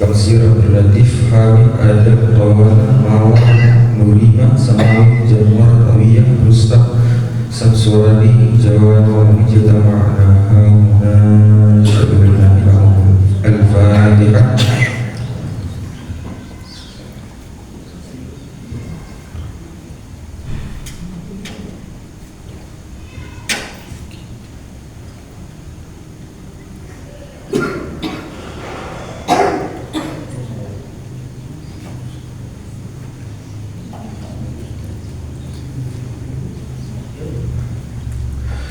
Kamsir, Abdulatif, Hamid, Adam, Tawana, Mawar, Nurima, Samawi, Jamar, Awiyah, Rustam, Samsuradi, Jawan, Wajida, Ma'na, Hauna, Syabirna, Al-Fatihah.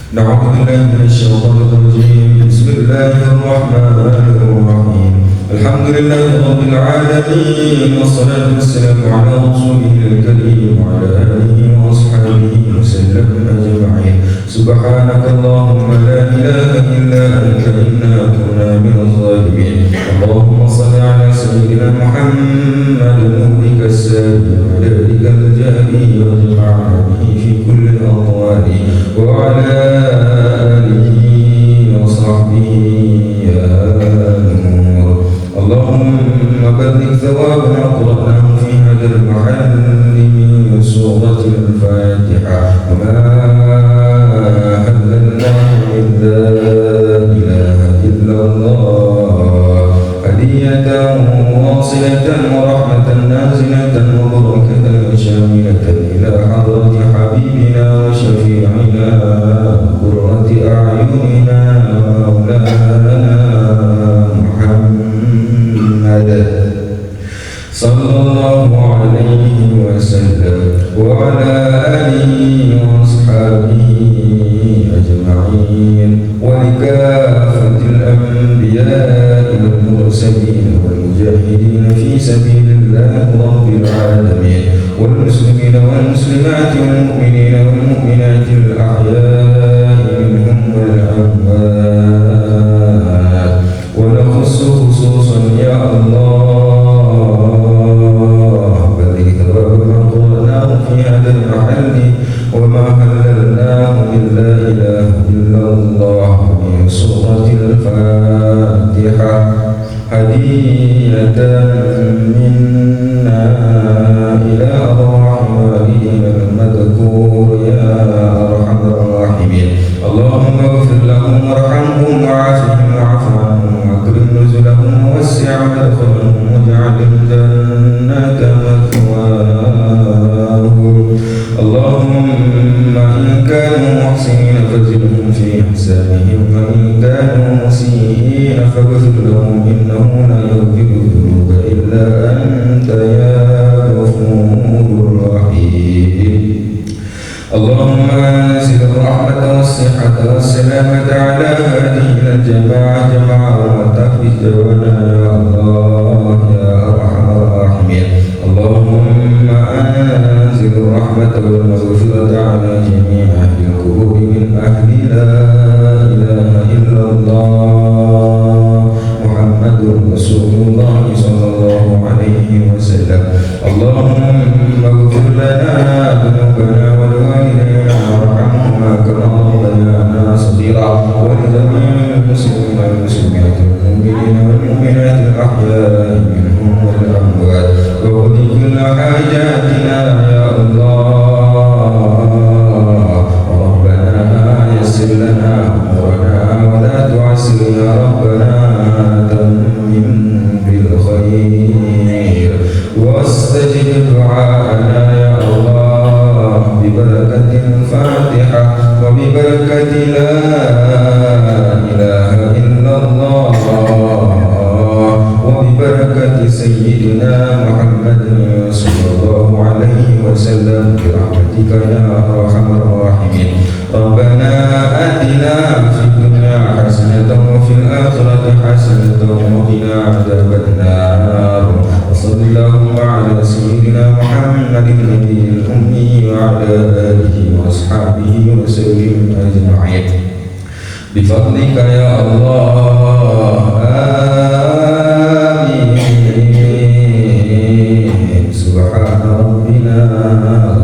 نعوذ بالله من الشيطان الرجيم. بسم الله الرحمن الرحيم. الحمد لله رب العالمين، والصلاة والسلام على رسوله الكريم وعلى آله وأصحابه وسلم أجمعين. سبحانك اللهم لا إله إلا أنت إنا كنا من الظالمين. اللهم صل على سيدنا محمد نورك السابق وذلك الجاري واجمعنا به في كل الأطوار وعلى آله وصحبه يا نور. اللهم بلغ ثواب ما قرأناه في هذا المحل من سورة الفاتحة وما هللناه من لا إله إلا الله هدية واصلة ورحمة نازلة وبركة شاملة إلى حضرة حبيبنا وشفيعنا قرة أعيننا مولانا محمد صلى الله عليه وسلم وعلى آله وأصحابه أجمعين ولكافة الأنبياء والمرسلين والمجاهدين في سبيل الله رب العالمين والمسلمين والمسلمات والمؤمنين والمؤمنات الأحياء منهم والأموات ونخص خصوصا يا الله بلغ ثواب ما قرأناه في هذا المحل وما هللناه من لا إله إلا الله من سورة الفاتحة هدية منا إلى أرواح والدنا المذكور يا أرحم الراحمين. اللهم اغفر لهم وارحمهم وعافهم واعف عنهم واكرم نزلهم ووسع مدخلهم واجعل الجنة مثواهم. اللهم إن كانوا محسنين فزدهم في إحسانهم وإن كانوا مسيئين فاغفر لهم إنه لا يغفر الذنوب إلا أنت يا غفور رحيم. اللهم أنزل الرحمة والصحة والسلامة على هذه الجماعة جماعة وتفرج جوانا يا الله يا أرحم الراحمين. اللهم أنزل الرحمة والمغفرة على جميع أهل القبور من أهل لا إله إلا الله محمد رسول الله صلى الله عليه وسلم. اللهم اغفر لنا ذنوبنا ولوالدينا وارحمهما كما ربيانا صغيرا ولجميع المسلمين والمسلمات والمؤمنين والمؤمنات الأحياء منهم والأموات وقض كل حاجاتنا يا الله. ربنا يسر لنا أمورنا ولا تعسر يا ربنا تمم بالخير واستجب دعاءنا يا الله ببركة الفاتحة وببركة لا إله إلا الله وببركة سيدنا محمد صلى الله عليه وسلم برحمتك يا أرحم الراحمين. ربنا آتنا في الدنيا حسنة وفي الآخرة حسنة وقنا عذاب النار. وصلى اللهم على سيدنا محمد النبي الأمي وعلى آله وأصحابه وسلم أجمعين بفضلك يا الله آمين. سبحان ربنا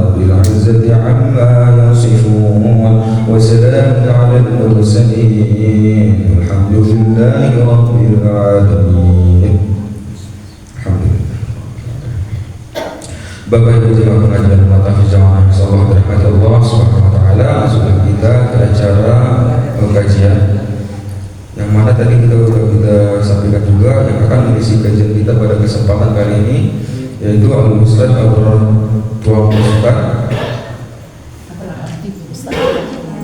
رب العزة عما يصفون وسلام على المرسلين والحمد لله رب العالمين. Bapak Ibu jemaah pengajian Matafiz Jamaah insyaallah dirahmati Allah Subhanahu wa taala, masukkan kita ke acara kajian yang mana tadi kita sampaikan juga yang akan mengisi kajian kita pada kesempatan kali ini, yaitu Al-Ustaz Abdurrahman Tuan Ustaz.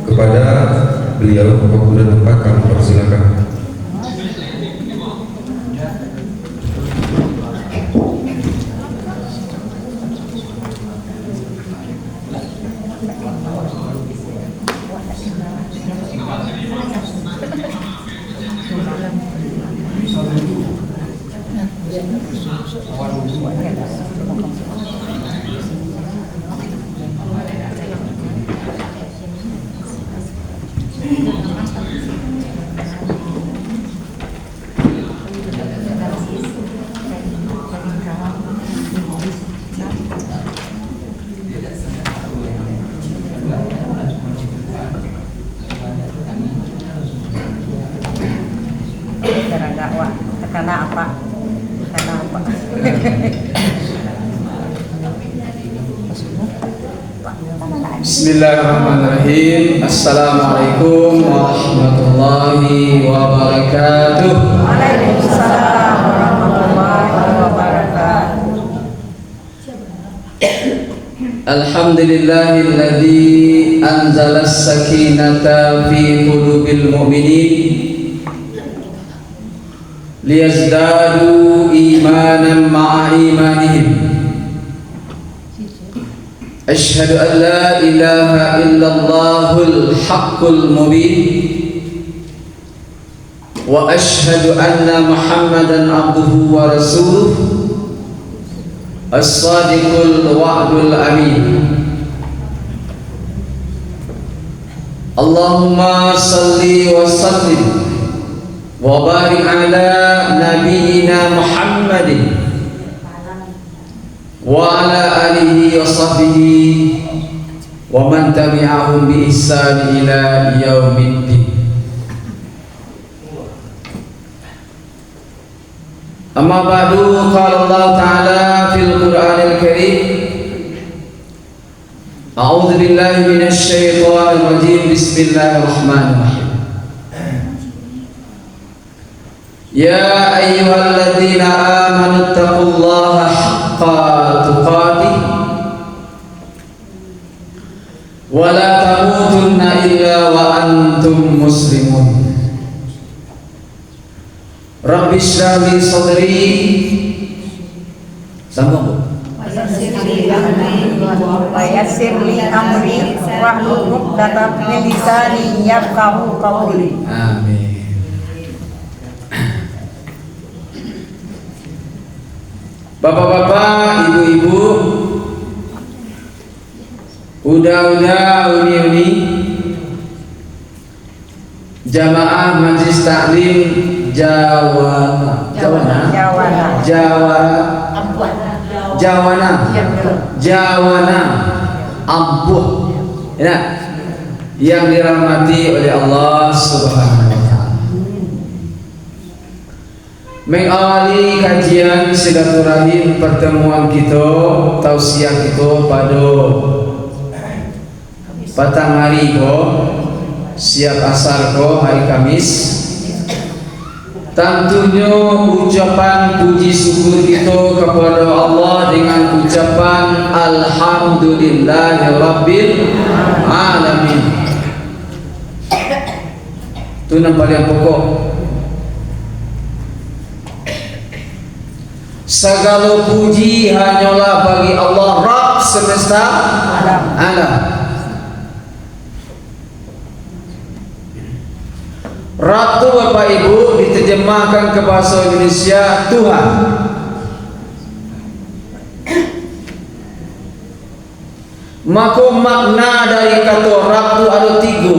Kepada beliau waktu dan tempat kami persilakan. Bismillahirrahmanirrahim. Assalamualaikum warahmatullahi wabarakatuh. Waalaikumsalam warahmatullahi wabarakatuh. Alhamdulillahilladzi anzala as-sakinata fi qulubil mu'minin liyazdadu imanan ma'a imanihim. Asyhadu an la ilaha illallahul haqqul mubin wa asyhadu anna Muhammadan abduhu wa rasuluh as-sadiqul wa'dul amin. Allahumma salli wa sallim wa barik ala nabiyyina Muhammadin wa ala alihi wa sahbihi wa man tabi'ahum bi ihsan ila yaumiddin. Amma ba'du, qala Allah ta'ala fil Qur'anil Karim, a'udzu billahi minasy syaithanir rajim, bismillahirrahmanirrahim. Ya ayyuhalladzina amanu taqullaha haqqa tuqatih wa la tamutunna illa wa antum muslimun. Rabbi shrah li sadri, sambung Bu. Wa yassir li amri wahlul 'uqdatam min lisani yafqahu qawli. Amin. Bapak-bapak, ibu-ibu, udah uni-uni, jamaah Majelis Taklim Jawana Ampuh, ya, yang dirahmati oleh Allah Subhanahu wa Ta'ala. Mengawali kajian silaturahim pertemuan kita, tausiah kita pada petang hari ko, siap asar ko hari Kamis. Tentunya ucapan puji syukur kita kepada Allah dengan ucapan Alhamdulillahirabbil alamin. Itu yang paling pokok. Segala puji hanyalah bagi Allah Rabb semesta alam. Rabb itu Bapak Ibu diterjemahkan ke bahasa Indonesia Tuhan. Maka makna dari kata Rabb itu ada tiga.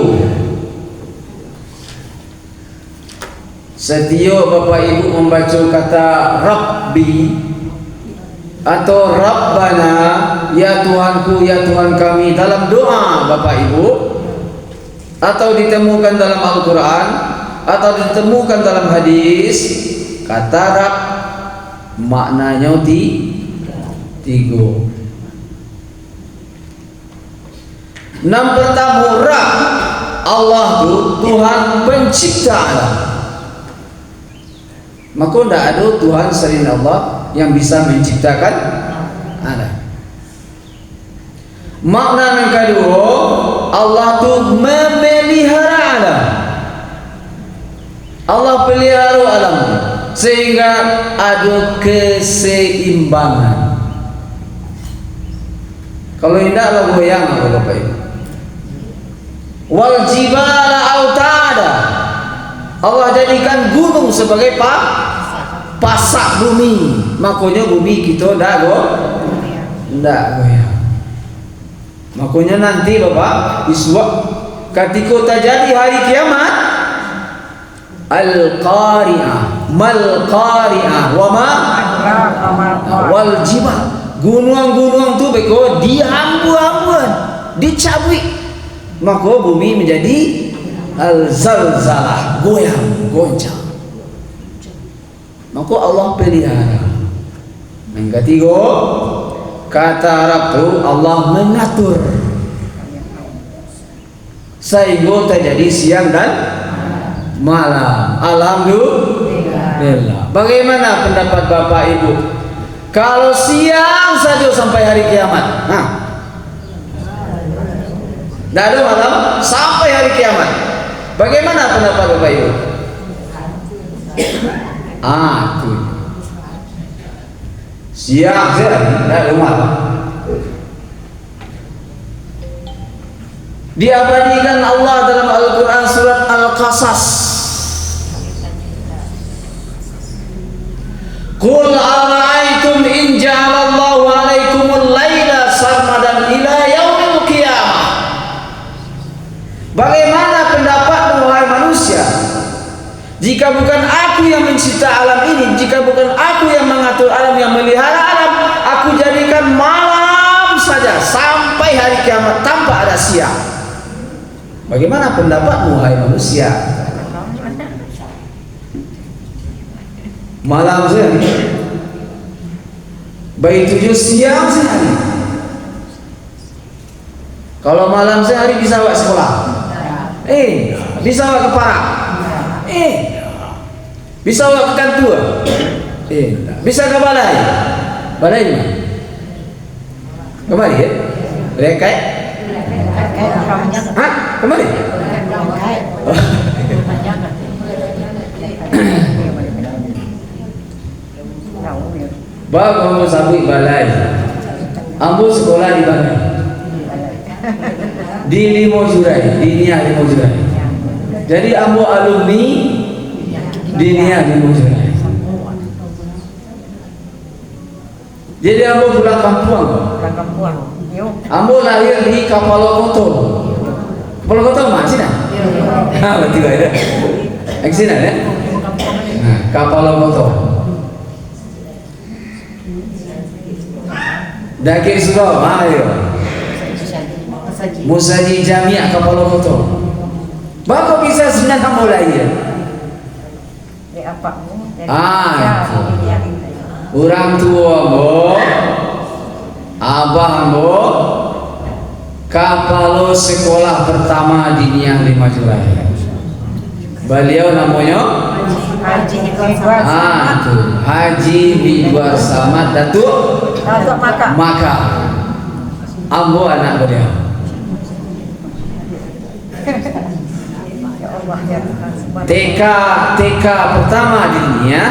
Setiap Bapak Ibu membaca kata Rabbi atau Rabbana, ya Tuhanku, ya Tuhan kami, dalam doa Bapak Ibu, atau ditemukan dalam Al-Quran, atau ditemukan dalam hadis, kata Rabb maknanya tiga. Yang pertama, Rabb. Allah tu Tuhan pencipta alam. Maka tidak ada Tuhan selain Allah yang bisa menciptakan alam. Makna yang kedua, Allah tu memelihara alam. Allah pelihara alam sehingga ada keseimbangan. Kalau tidak lah goyang apa Bapak Ibu. Wal jibala autada. Allah jadikan gunung sebagai pasak bumi. Makanya bumi kita tidak goyang. Makanya nanti Bapak Iswa ketika terjadi hari kiamat, al-qari'ah mal-qari'ah wa ma wal jibal, gunung-gunung tu beko dihambu-hambuan, dicabut. Maka bumi menjadi al-zalzalah, goyang, goncang. Maka Allah pelihara. Yang ketiga, kata Arab tu Allah mengatur sehingga terjadi siang dan malam. Alhamdulillah. Bagaimana pendapat Bapak Ibu? Kalau siang saja sampai hari kiamat, tidak ada malam sampai hari kiamat. Bagaimana pendapat Bapak Ibu? Itu siang saja, tidak ada malam. Diabadikan Allah dalam Al-Quran surat Al-Qasas. Qul ara'aytum in ja'alallahu 'alaikumul laila sarmadan ila yaumil qiyamah. Bagaimana pendapatmu wahai manusia? Jika bukan aku yang mencipta alam ini, jika bukan aku yang mengatur alam, yang melihara alam, aku jadikan malam saja sampai hari kiamat tanpa ada siang. Bagaimana pendapatmu wahai manusia? Malam sehari, baik 7 siang sehari. Kalau malam sehari bisa buat sekolah, bisa buat keparak, bisa buat ke kantor, bisa ke balai. Balai mana? Kemari ya? Rekai? Kemari? Bapak ambo sabuk balai, ambo sekolah di balai, di Limo Jurai, di Nia Limo Jurai. Jadi ambo alumni di Nia Limo Jurai. Jadi ambo pulang kampung. Ambo lahir di Kapalokoto. Kapalokoto mana sih nak? Betul ada. Eksina ya? Kapalokoto. Dakir Surau, Musaji Jamiah Kapalokoto. Bapak bisa sebenarnya mulai ya? Orang tua mo, abah mo, kapalo sekolah pertama di Niang 5 Julai. Beliau namanya Haji Midwar Samad Datuk Maka. Ambo anak beliau. TK pertama di dunia,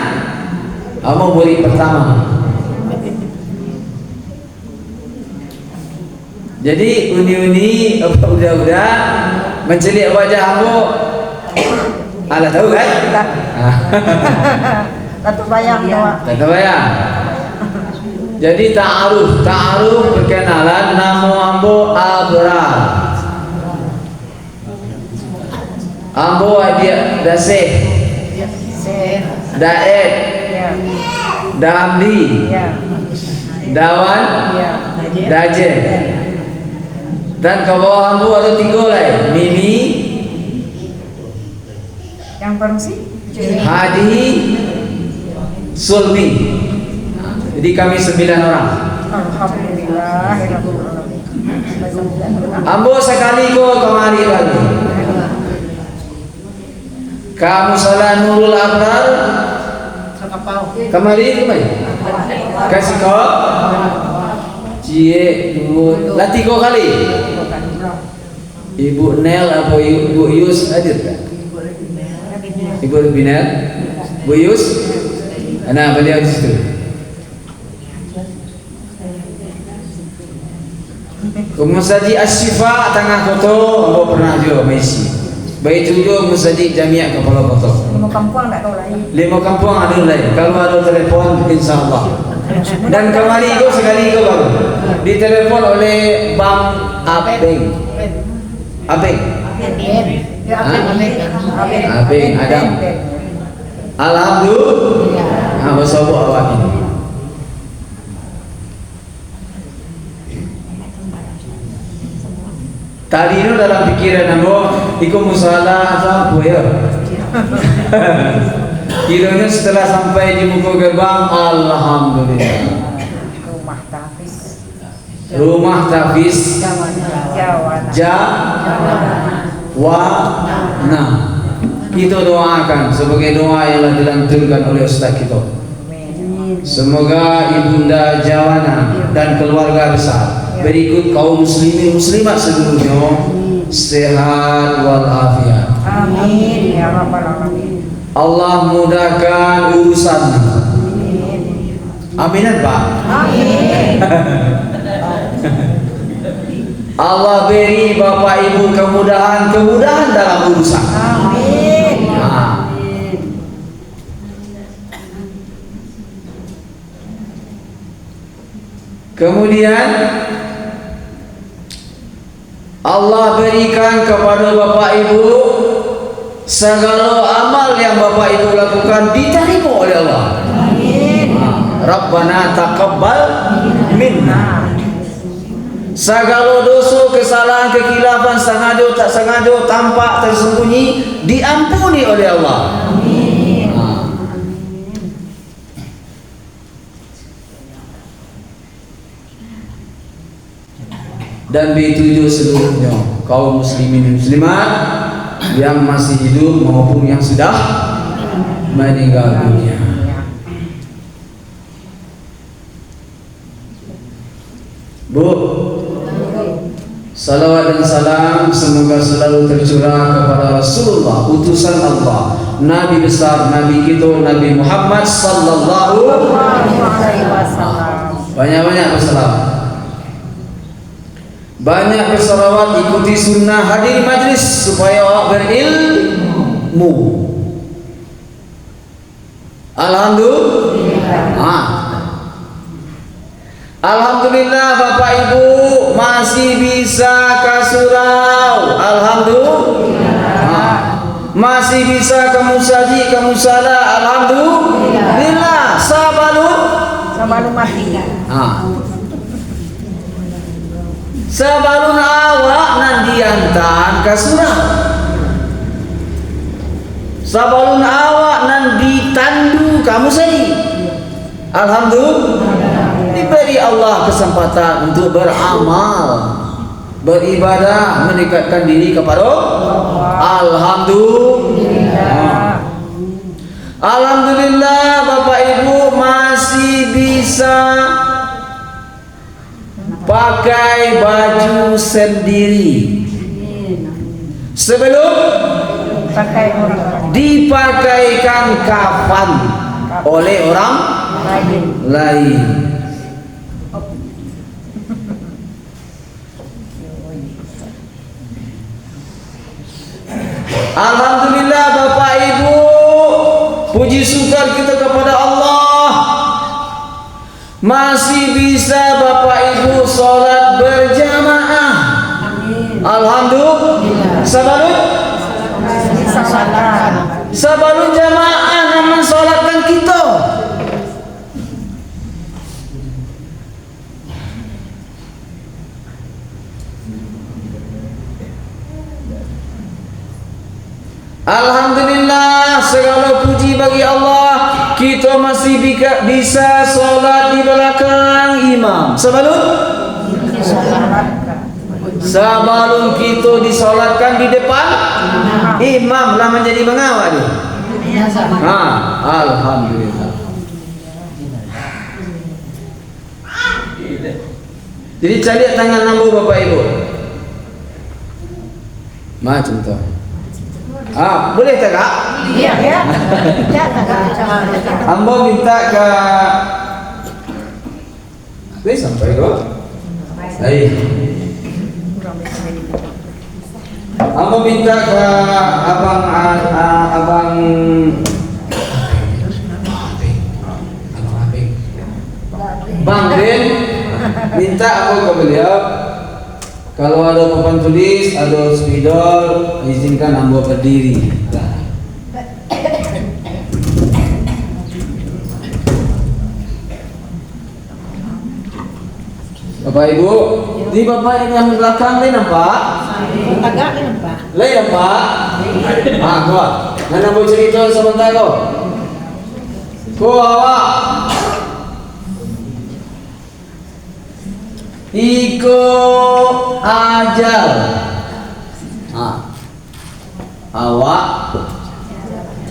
ambo murid pertama. Jadi uni-uni udah mencelik wajah ambo. Ala tahu kan? Tatu bayang doa. Tatu bayang. Jadi ta'aruf perkenalan, nama ambo Abrar. Ambo Adia Daseh, Daed, Damdi, Dawan, Dajen. Dan ke bawah ambo ada 3 lagi, Mimi, yang baru sih Hadi, Sulmi. Jadi kami 9 orang. Alhamdulillah. Ambo sekali ko kemari lagi. Kamu salah Nurul Abrar. Kemari. Kasih kau. Cie dulu. Latih kau kali. Ibu Nel atau Ibu Yus hadir tak? Ibu Binel, Bu Yus. Nah, beliau di situ. Kemusaji Asyifa tengah koto, ambo pernah juga mengisi. Baik juga Musajid Jamiah Kepala Kota. 5 kampung tak tahu lain. 5 kampung ada lain. Kalau ada telepon, insyaAllah. Dan kemarin itu sekali itu baru ditelepon oleh Bang Abeng. Abeng. Abeng Adam. Alhamdulillah. Nah, bersabar awak ini. Tadi itu dalam pikiran aku, ikut musalah apa ya? Kiranya setelah sampai di muka gerbang, alhamdulillah. Rumah Tafiz Jawana. Kita doakan sebagai doa yang dilantunkan oleh Ustaz kita. Semoga Ibunda Jawana dan keluarga besar berikut kaum muslimin muslimat seluruhnya sehat walafiat. Amin ya rabbal alamin. Allah mudahkan urusan. Aminan Pak. Amin. Allah beri Bapak Ibu kemudahan dalam urusan. Amin. Kemudian Allah berikan kepada Bapak Ibu segala amal yang Bapak Ibu lakukan diterima oleh Allah. Amin. Rabbana taqabbal minna. Segala dosa, kesalahan, kekhilafan, sengaja tak sengaja, tampak tersembunyi diampuni oleh Allah. Amin. Dan dituju seluruhnya kaum muslimin muslimat yang masih hidup maupun yang sudah meninggal dunia. Bu, salawat dan salam semoga selalu tercurah kepada Rasulullah, utusan Allah, Nabi besar, Nabi kita, Nabi Muhammad sallallahu alaihi wasallam. Banyak-banyak bersalawat. Banyak bersalawat, ikuti sunnah, hadir majlis supaya awak berilmu. Alhamdulillah. Alhamdulillah Bapak Ibu masih bisa ke surau. Alhamdulillah. Masih bisa ke musaji, ke musala. Alhamdulillah. Sabalun mati. Sabalun awak nanti antan ke surau. Sabalun awak nanti tandu kamu saja. Alhamdulillah. Diberi Allah kesempatan untuk beramal, beribadah, mendekatkan diri kepada Allah. Alhamdulillah. Alhamdulillah Bapak Ibu masih bisa pakai baju sendiri sebelum dipakaikan kafan oleh orang lain. Alhamdulillah Bapak Ibu, puji syukur kita kepada Allah masih bisa Bapak Ibu sholat berjamaah. Amin. Alhamdulillah. Sabalun jamaah namun sholatkan kita. Alhamdulillah, segala puji bagi Allah, kita masih bisa sholat di belakang imam. Sebelum Sebelum kita disolatkan di depan imam lah menjadi mengawal dia. Alhamdulillah. Jadi cari tangan nambu Bapak Ibu. Macam tu. Boleh tak Kak? Iya. Ya, Ambo minta ke sampai dua. Baik. Ambo minta ke abang Bang Den, minta aku ke beliau kalau ada papan tulis, ada spidol, izinkan ambo berdiri. Bapak Ibu, di bapak yang belakang lain nampak? agak nampak. Lain nampak? Gua. Mana mau cerita sebentar kau? Kau awak Iko ajal. Awak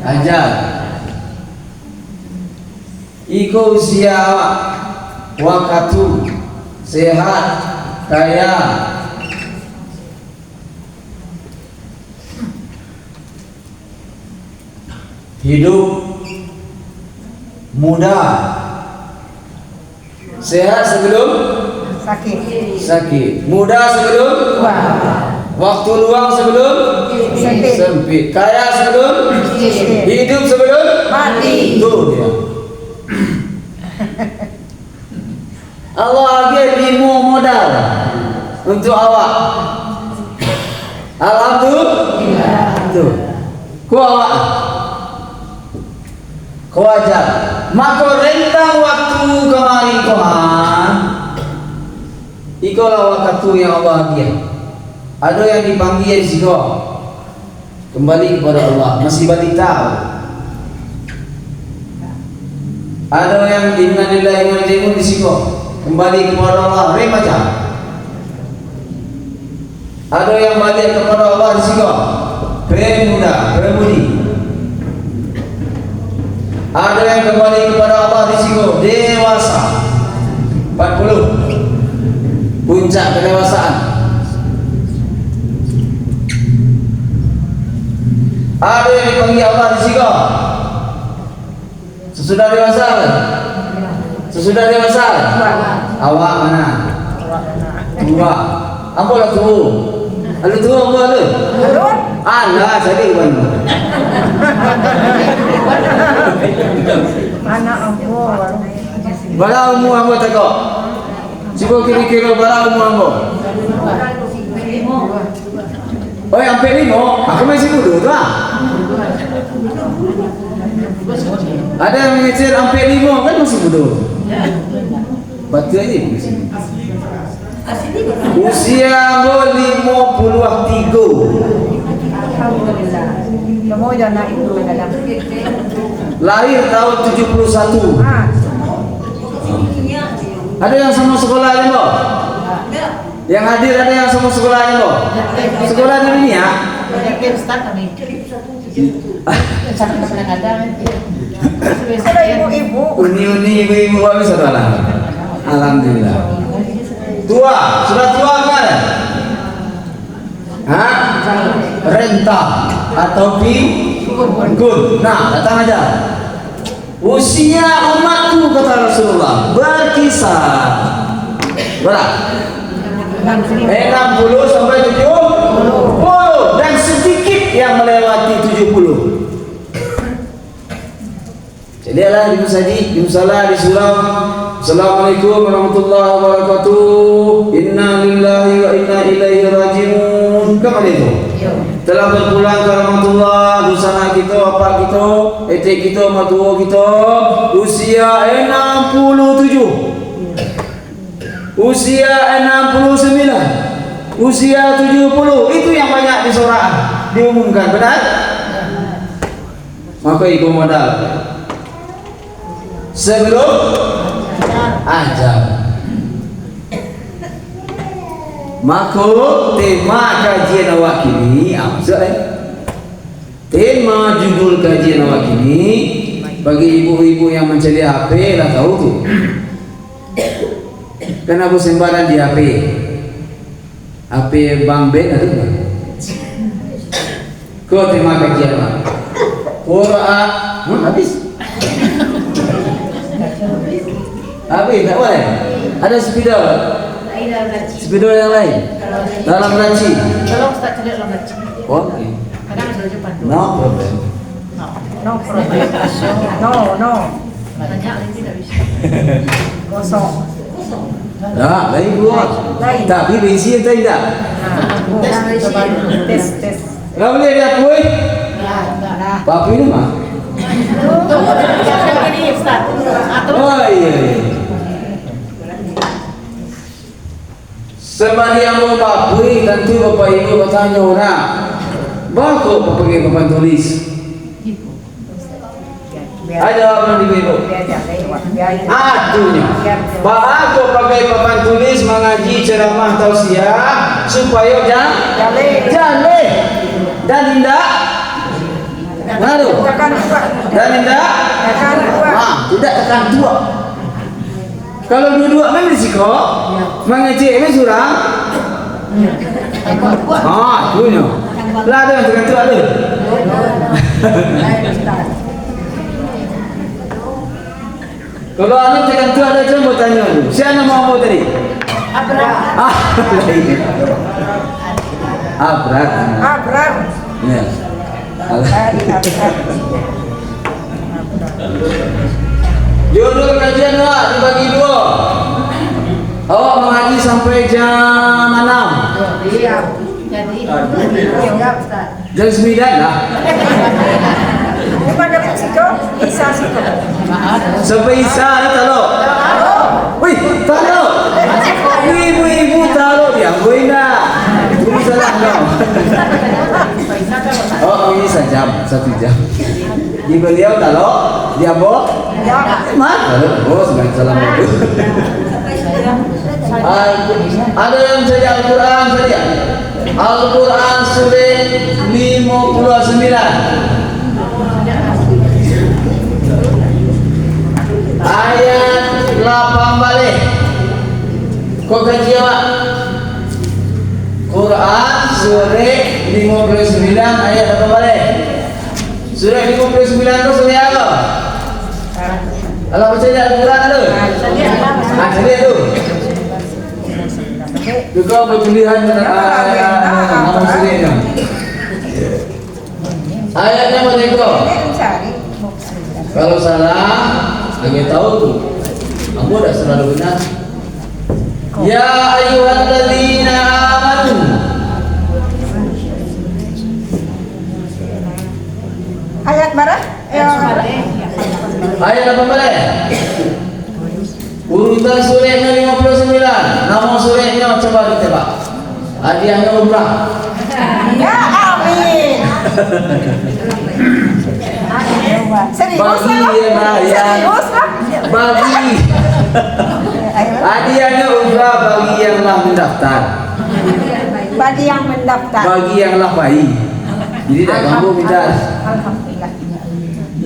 ajal. Iko usia awak. Wakatu sehat kaya. Hidup muda. Sehat sebelum sakit, muda sebelum Tua. waktu luang sebelum sempit, kaya sebelum hidup sebelum Mati. Itu dia. Allah bagi 5 modal untuk awak. Alhamdulillah. Tuh. Ku awak. Kau ajar. Maka rentang waktu kemarin Tuhan. Ikalah waktu yang Allah bagi. Ada yang dipanggil siapa? Kembali kepada Allah. Masih balik tahu. Ada yang innalillahi wa inna ilaihi raji'un kembali kepada Allah. Remaja. Ada yang balik kepada Allah di siapa? Pemuda, pemudi. Ada yang kembali kepada Allah di situ dewasa 40 puncak kedewasaan. Ada yang dipanggil Allah di situ sesudah dewasa. Sesudah dewasa awak mana? Tua. Apa lah tua? Ada tua apa ada? Alah jadi bukan. Anak aku Berapa umur ambo takok? Cuba kira-kira berapa umur ambo? Oh, hampir 5. Aku masih muda tu ah. Ada yang mengecil hampir 5 kan masih muda. Baca aja masih. Usia ambo 53. Alhamdulillah. Semua anak itu dalam. Lahir tahun 71. Ada yang sama sekolah ni, Bo? Yang hadir ada yang sama sekolah ni, Bo? Sekolah di dunia? Yakin start kami. Satu kadang-kadang. Sudah ibu-ibu. Uni-uni ibu-ibu habis sekolah. Alhamdulillah. Tua, sudah tua kan? Renta atau pikun. Nah, datang aja. Usia umatku kata Rasulullah berkisar berapa? 60 sampai 70 dan sedikit yang melewati 70. Jadi Allah di musadi, di musala, di surau. Assalamualaikum warahmatullahi wabarakatuh. Inna lillahi wa inna ilaihi raji'un. Kemana itu? Telah berpulang ke rahmatullah, dosa kita, apa kita, etik kita, matua kita, usia 67, usia 69, usia 70, itu yang banyak di surah diumumkan, benar? Maka ibu modal sebelum ajal. Maka tema kajian awak ini apa sih? Tema judul kajian awak ini bagi ibu-ibu yang mencari HP lah tahu tuh. Kan aku sembarang di HP. HP Bang Ben ada enggak? Kau tema kajian apa? Quran habis. Habis tak boleh. Ada spidol. Spidol yang lain. Dalam laci. Tolong Ustaz tidak dalam laci. Oke. Kadang sudah cepat. No problem. No problem. No. Banyak yang tidak bisa. Kosong. Nah, lain buat. Lain. Tapi bensin tak tidak. Tes. Enggak boleh dia kuih. Nah, Papi ini mah. Tunggu, jangan ini Ustaz. Atau Oh iya. Sebagai mau papi, tentu bapak ibu bertanya orang. Bagus pakai papan tulis. Ada apa di ibu? Atunya. Bagus pakai papan tulis mengaji ceramah tausiah supaya jale dan indah. Baru. tekan dua. Dan indah. Tekan dua. Tidak tekan dua. Kalau dua-dua memang risiko, mengecek memang surang. Itunya. Lah ada yang tekan dua ada. Kalau anda tekan dua ada cuma mau tanya dulu. Siapa mau tadi? Abraham. Abrar. Ya. Judul kajian awak dibagi dua. Awak mengaji sampai jam 6. Jadi, Jam 9 lah. Ini pada siko, isa siko. Sampai Isya ada talo. Wih, talo. Ibu talo dia. Wih dah. Ini salah kau. Oh, ini sejam, 1 jam. Di beliau talo, dia bawa. Mat, oh sebagai salam itu. Ada yang jadi Al-Quran saja. Al-Quran surah 59. Ayat 8 balik. Kau kaji apa? Quran surah 59 ayat 8 balik. Surah 59 itu surah apa? Allah baca Al-Quran tu. Jadi tu. Juga berpilihan nama surahnya. Ayatnya mereka. Kalau salah, lagi tahu tu. Kamu dah selalu benar. Ya ayyuhalladzina amanu. Ayat berapa? Ayat apa balik? Urutan surahnya 59. Nama surahnya coba ditebak. Hadiahnya umrah. Ya amin. Serius lah. Serius lah. Bagi hadiahnya umrah bagi yang telah mendaftar. Bagi yang mendaftar. Bagi yang telah bayi. Jadi tak kamu minta. Alhamdulillah.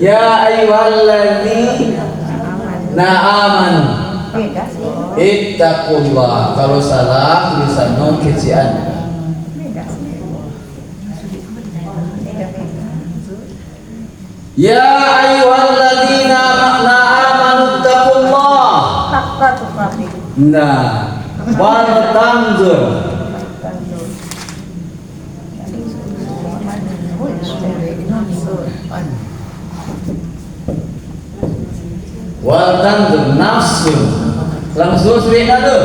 Ya ayyuhalladzina amanu. Beda. Ittaqullah. Kalau salah tulisan non kecian. Beda. Ya ayyuhalladzina amanu ittaqullah. Hakka tuqatih. Nah, wal tanzur. Wal tanzur nafsun. Langsung surah tu.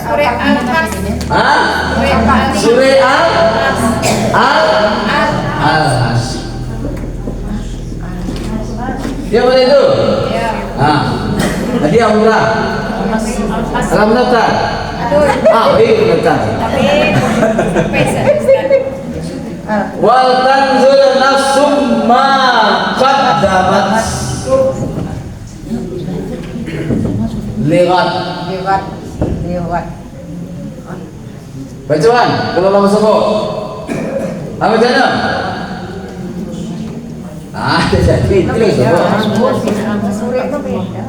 Surah Al-Hars. Surah Al-Hars. Dia mana itu? Tadi umrah. Salam daftar. Baik daftar. Wal tanzur nafsum ma qaddamat. Lihat. Buat. Bacaan kalau lama sebut. Apa jana? Jadi terus sebut. Surah itu beda.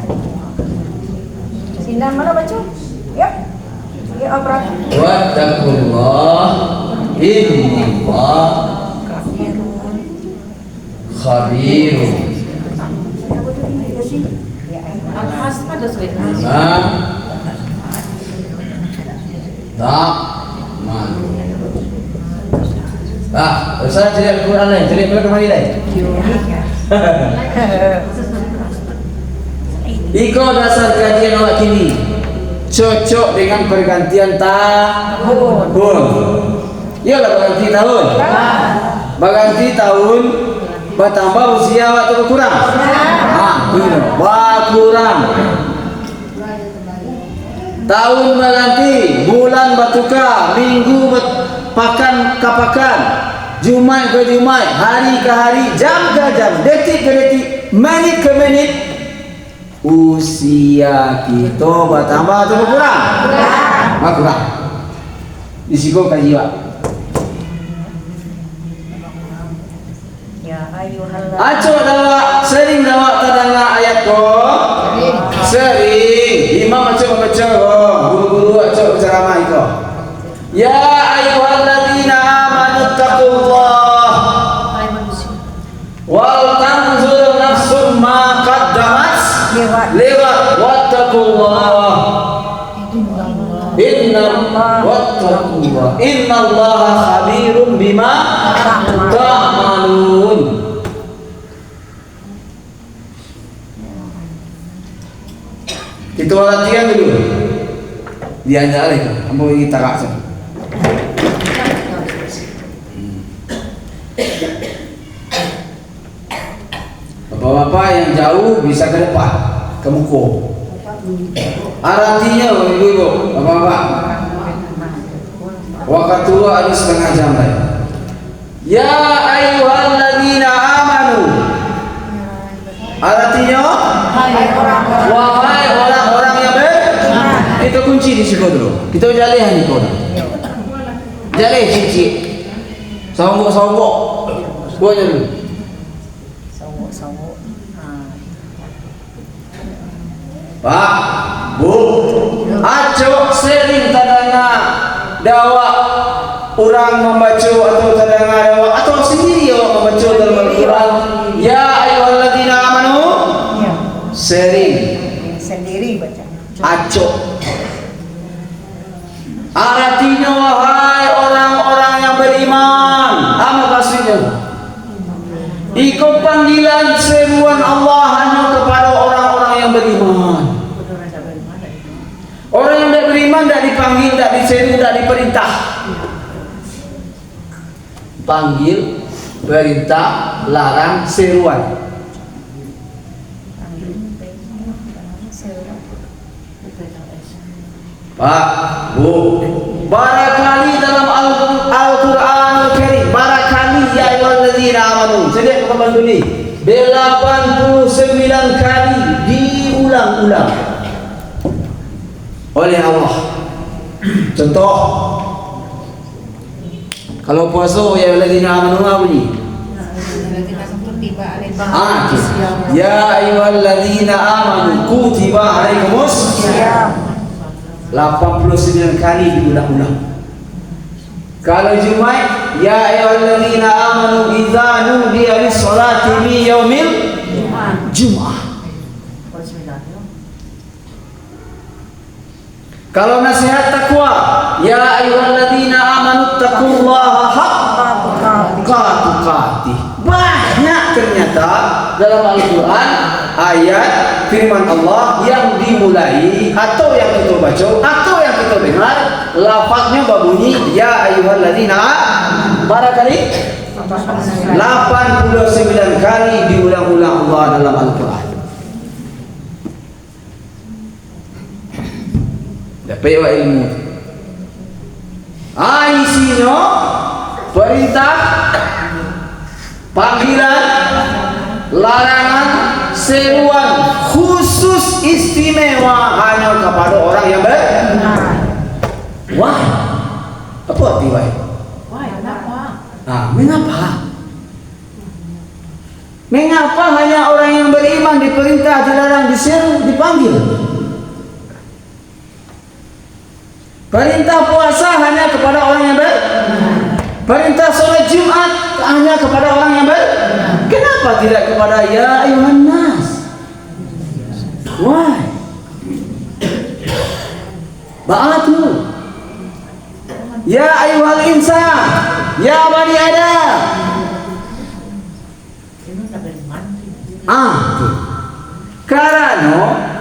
Sinan mana baca? Ya. Ya Abraham. Wattaqullah innallah khabirun. Al-Has pada sulit. Tak malu. Ustaz cerita Al-Quran lain, cerita kemari lain. Iko dasar kajian awak kini cocok dengan pergantian tahun. Iyalah berganti tahun. Berganti tahun bertambah usia waktu berkurang. Berkurang. Tahun berganti, bulan bertukar, minggu pakan ke pakan, Jumat ke Jumat, hari ke hari, jam ke jam, detik ke detik, menit ke menit. Usia kita bertambah atau berkurang? Berkurang. Risiko kaji Pak. Ya ayuhal. Acok dawa, sering dawa terdengar ayat ko. Sering. Imam acok baca ko. Guru-guru acok ceramah iko. Ya ayyuhalladzina amanu taqullah wal tanzur nafsum ma qaddamat liwat wattaqullah innallaha khabirum bima ta'malun. Kita latihan dulu. Diajak lagi, ambo kita rasa. Bapak-bapak yang jauh bisa ke depan, ke muka. Artinya ibu-ibu, bapak-bapak. Waktu tua ada setengah jam lagi. Ya ayyuhalladzina amanu. Artinya wahai orang-orang yang beriman. Kita kunci di situ dulu. Kita jalihan di kota. Jalih cici. Songkok. Buatnya dulu. Songkok. Pak, Bu, acok sering terdengar dawa orang membaca atau terdengar dawa atau sendiri orang membaca dalam Al-Quran. Ya ayyuhalladzina amanu. Ya. Sering. Sendiri baca. Acok. Artinya wahai orang-orang yang beriman. Apa maksudnya? Ikut panggilan seruan Allah hanya kepada orang-orang yang beriman. Orang yang tidak beriman tidak dipanggil, tidak diseru, tidak diperintah. Panggil, perintah, larang, seruan. Pak, Bu, barakali dalam Al-Quran Al-Karim, barakali ya ayyuhalladzina amanu. Jadi kita bantu ni 89 kali diulang-ulang oleh Allah. Contoh, kalau puasa ya ayyuhalladzina amanu apa ni? Ya ayyuhalladzina amanu kutiba alaikumus syiyam. 89 kali diulang-ulang. Kalau Jumat, ya ayyuhalladzina amanu idza nudiya lis-salati min yaumil Jumat. Kalau nasihat takwa, ya ayyuhalladzina amanu taqullaha haqqa tuqatih. Banyak ternyata dalam Al-Quran ayat firman Allah yang dimulai atau yang kita baca atau yang kita dengar lafaznya berbunyi ya ayyuhalladzina. Barakali 89 kali diulang-ulang Allah dalam Al-Quran. Dapat ilmu. Isinya perintah, panggilan, larangan, seruan khusus istimewa hanya kepada orang yang beriman. Why? Apa arti why? Why? Kenapa? Mengapa? Mengapa hanya orang yang beriman diperintah, dilarang, disuruh, dipanggil? Perintah puasa hanya kepada orang yang perintah sholat Jumat hanya kepada orang yang kenapa tidak kepada ya ayuhan nas? Why? Ba'atu ya ayuhal insan, ya bani Adam. Karena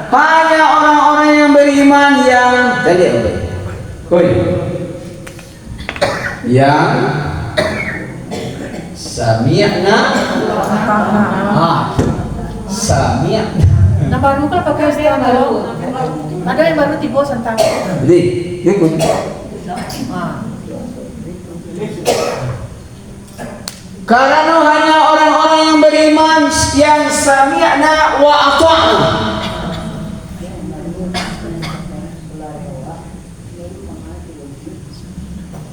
hanya orang-orang yang beriman yang tadi apa? Yang sami'na sami'na. Nah baru kan pakai istilah baru. Ada yang baru tiba tentang. Jadi, ikut. Karena hanya orang-orang yang beriman yang sami'na wa ata'na.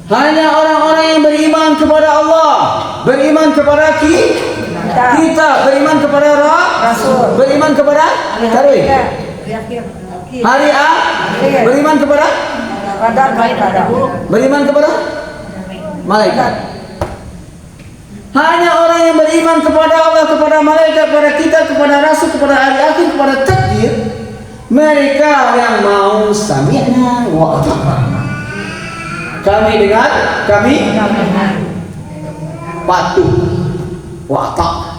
Hanya orang-orang yang beriman kepada Allah, beriman kepada kita, beriman kepada Rasul, beriman kepada hari akhir, beriman kepada beriman kepada malaikat. Hanya orang yang beriman kepada Allah, kepada malaikat, kepada kita, kepada Rasul, kepada hari akhir, kepada takdir, mereka yang mau sami'na wa ata'na. Kami dengar, kami patuh wa ta'na.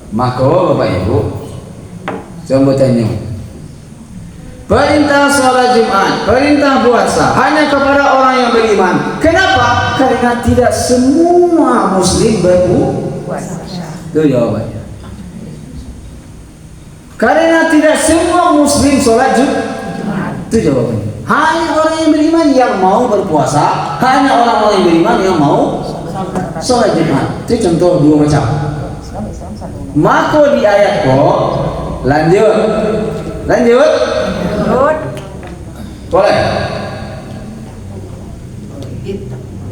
Maka Bapak Ibu, coba tanya, perintah sholat Jumat, perintah puasa hanya kepada orang yang beriman. Kenapa? Karena tidak semua Muslim berpuasa. Itu jawabannya. Karena tidak semua Muslim sholat Jumat. Itu jawabannya. Hanya orang yang beriman yang mau berpuasa, hanya orang-orang yang beriman yang mau sholat Jumat. Itu contoh dua macam. Maka di ayat kok lanjut boleh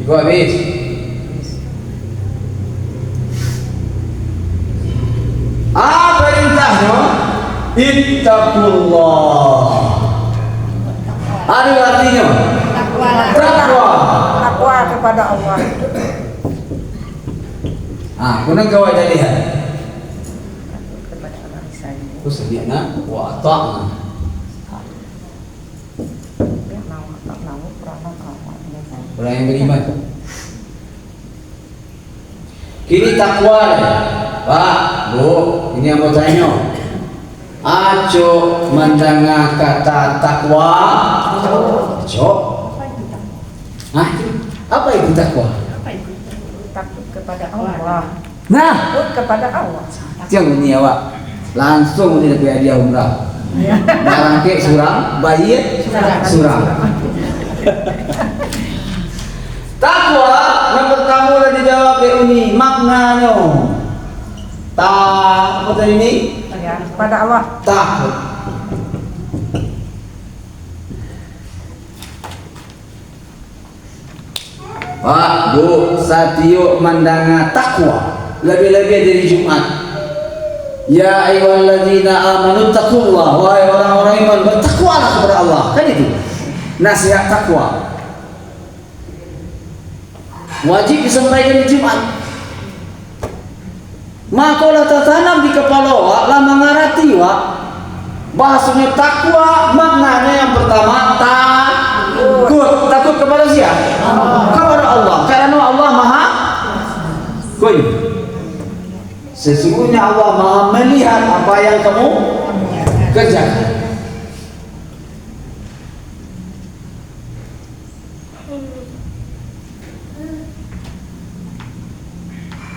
ibu habis perintahnya ittaqullah, ada artinya takwa kepada Allah. Kunang kawai dah lihat sami'na wa ata'na. Orang yang beriman. Kini takwa, Pak, Bu, ini yang mau tanya. Aco mendengar kata takwa. Cok. Apa itu takwa? Takut kepada Allah. Nah, Takut kepada Allah. jangan ini awak. Langsung tidak kayak dia umrah. Barangke surang, bayi surang. Takwa yang pertama sudah dijawab ini maknanya. Apa tadi ini? Ya, kepada Allah. Takut. Pak, Bu, Satyo mendengar takwa lebih-lebih dari Jumat. Ya ayyuhalladzina amanu taqullah, wahai orang-orang iman, bertakwalah kepada Allah. Kan itu nasihat takwa. Wajib disampaikan di Jumat. Maka lah tertanam di kepala awak, lah mengerti awak. Bahasanya takwa maknanya yang pertama takut kepada siapa? Kepada Allah. Karena Allah Maha Kuasa. Sesungguhnya Allah Maha melihat apa yang kamu kerjakan.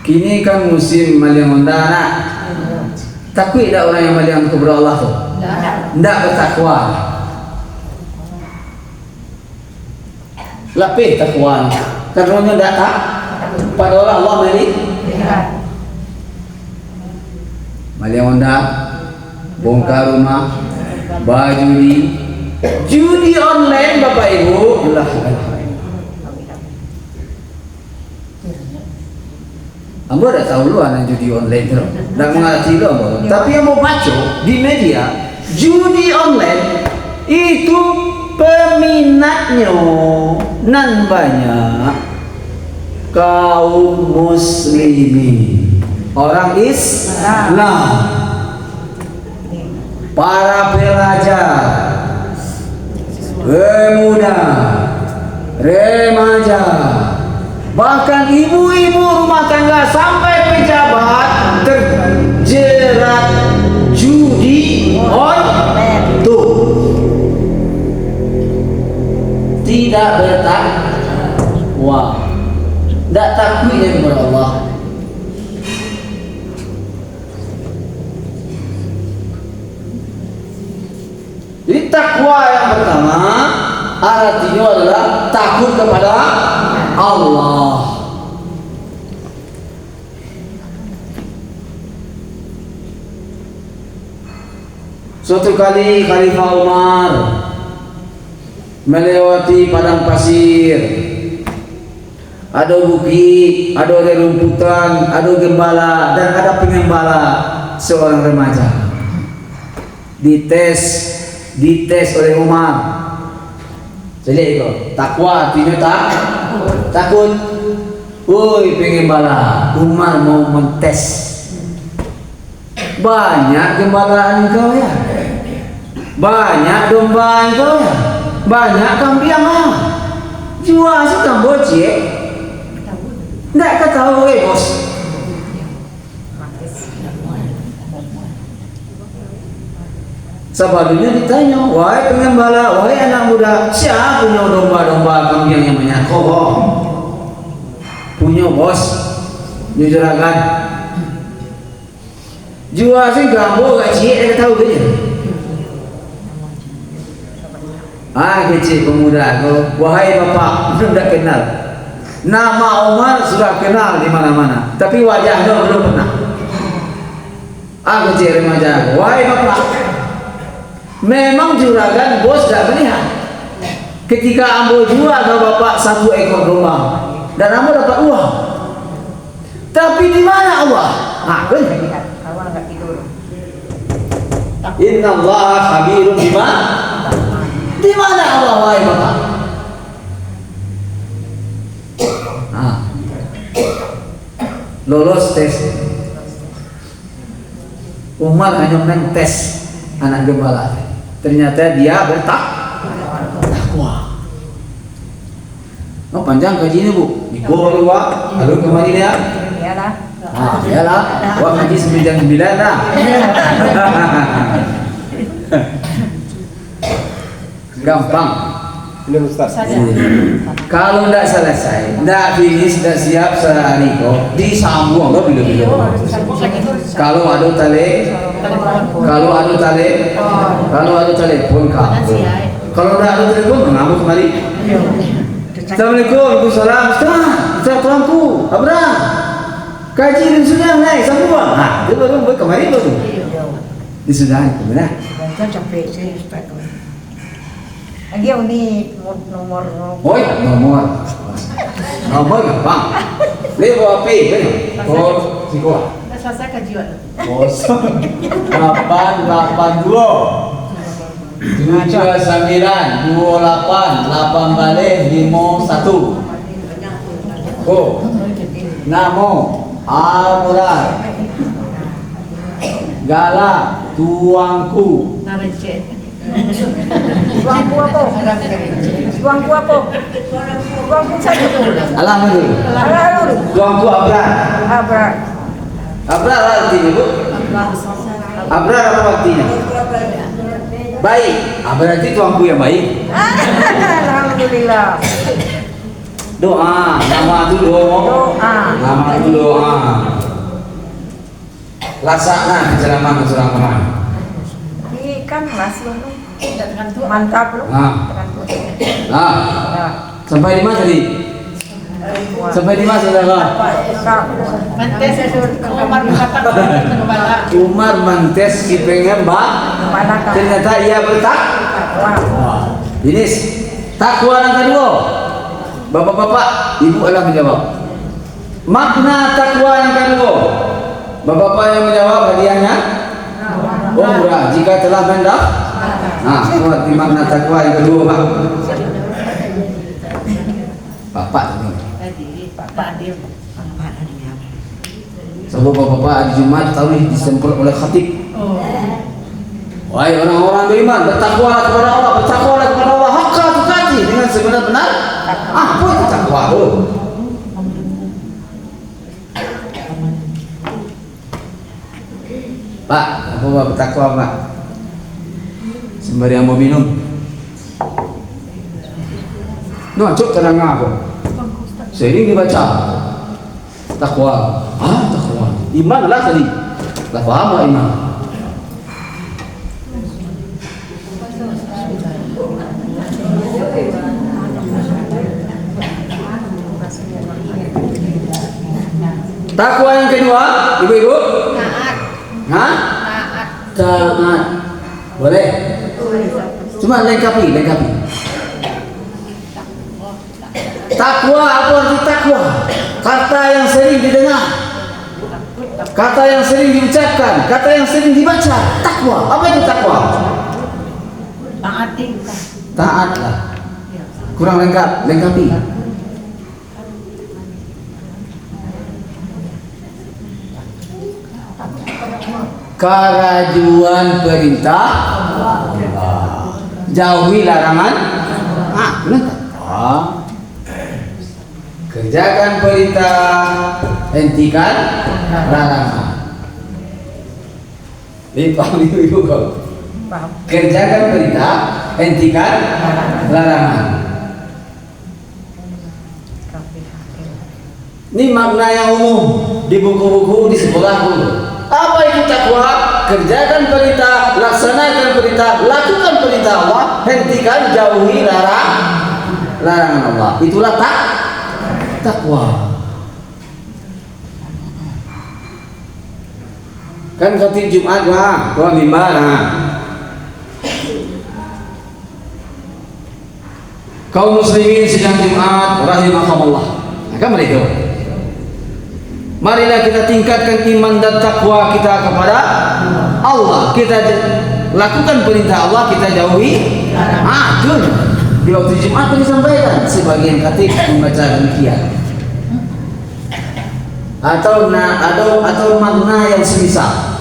Kini kan musim maliang ondana. Takut tak orang yang maliang kepada Allah tu? Tidak bertakwa. Lapih takwa. Karena tidak tak pada Allah melihat. Maliang onda bongkar rumah, judi online Bapak Ibu. Ambo udah tahu lu anak judi online tuh, nggak mengerti lo ambo. Tapi yang mau baca di media judi online itu peminatnya nan banyak kaum muslimin, orang Islam, para pelajar, pemuda, remaja, bahkan ibu-ibu rumah tangga sampai pejabat terjerat judi online. Tuh, tidak bertakwa, tidak takutnya kepada Allah. Jadi takwa yang pertama artinya adalah takut kepada Allah. Suatu kali Khalifah Umar melewati padang pasir. Ada bukit, ada rerumputan, ada gembala dan ada pengembala seorang remaja. Dites oleh Umar. Jadi itu takwa artinya takut. Woi pengembala, Umar mau mentes. Banyak gembalaan engkau ya, banyak domba engkau ya, banyak kambing jual sih kamboja. Nggak ketahui bos. Sebelumnya ditanya, wahai pengembala, wahai anak muda, siapa punya domba-domba kambing yang banyak? Punya bos, jujurakan. Jual sih gambo gak cie, dia tahu gak? Kecil pemuda, wahai bapak, sudah kenal. Nama Umar sudah kenal di mana-mana, tapi wajahnya belum pernah. Kecil remaja, wahai bapak. Memang juragan bos tidak melihat. Ketika ambo jual ke bapak 1 ekor domba dan ambo dapat uang. Tapi di mana Allah? Benar. Awal nggak tidur. Inna Allah khabirun bima. Di mana Allah wahai bapak? Lolos tes. Umar hanya tes anak gembala. Ternyata dia bertakwa. Panjang kajinya bu. Di Goa, lalu kemana dia? Iyalah. Iyalah. Wah ngaji 9 lah. Gampang. Kalau tidak selesai, tidak finish, tidak siap sehari kok disambung kok bila-bila. Kalau ada telepon kamu. Kalau tidak ada telepon, mengamuk kembali. Assalamualaikum, Waalaikumsalam. Assalamualaikum, Abraham. Kaji dan sudah naik sambungan. Dia baru kemarin baru. Disudahi, benar? Sampai sih, lagi ini nomor. Oh ya, nomor gampang. Dia bawa P, benar? Oh, si kuah. Selesai kajian. 882 79 28 8 balik 51. Namo Amurar Galak tuangku. Tuangku apa? Tuangku satu. Alhamdulillah. Tuangku Abrar. Abrar artinya bu? Abrar apa artinya? Baik. Berarti tuangku yang baik. Alhamdulillah. Doa, nama itu doa. Nama itu doa. Laksana kecelakaan. Ini kan masih mantap loh. Sampai di mana tadi? Sampai di mana saudara? Mantes itu Umar mengatakan kepala. Umar mantes si pengen ternyata ia bertakwa. Ini takwa yang kedua. Bapak-bapak, ibu adalah menjawab. Makna takwa yang kedua. Bapak-bapak yang menjawab hadiahnya umrah jika telah mendak. Nah, seperti makna takwa yang kedua, Pak. Bapak ini. Sebab bapak-bapak hari Jumat tahu disemprot oleh khatib. Wahai orang-orang beriman, bertakwalah kepada Allah, bertakwalah kepada Allah, haqqa tuqatih, dengan sebenar-benar. Apa itu takwa itu? Pak, apa Pak bertakwa Pak? Sembari yang mau minum. Cuk terang apa? Sering dibaca. Takwa. Takwa. Iman lah tadi. Takwa apa iman? Takwa yang kedua, ibu-ibu? Taat. Taat. Boleh? Cuma lengkapi. Takwa, apa arti takwa? Kata yang sering didengar, kata yang sering diucapkan, kata yang sering dibaca. Takwa. Apa itu takwa? Taatlah. Kurang lengkapi. Kerajuan perintah, jauhi larangan. Kerjakan perintah, hentikan larangan. Ini paham ibu kau? Kerjakan perintah, hentikan larangan. Ini makna yang umum di buku-buku di sekolah dulu. Apa itu takwa? Kerjakan perintah, laksanakan perintah, lakukan perintah Allah, hentikan, jauhi larangan Allah. Itulah takwa. Kan khatib Jumat tuan mimbar. Kaum muslimin sedang Jumat rahimakumullah. Kan mereka. Marilah kita tingkatkan iman dan takwa kita kepada Allah. Kita lakukan perintah Allah, kita jauhi. Betul. Di waktu Jumat disampaikan sebagian khatib membaca demikian. Atau makna yang semisal.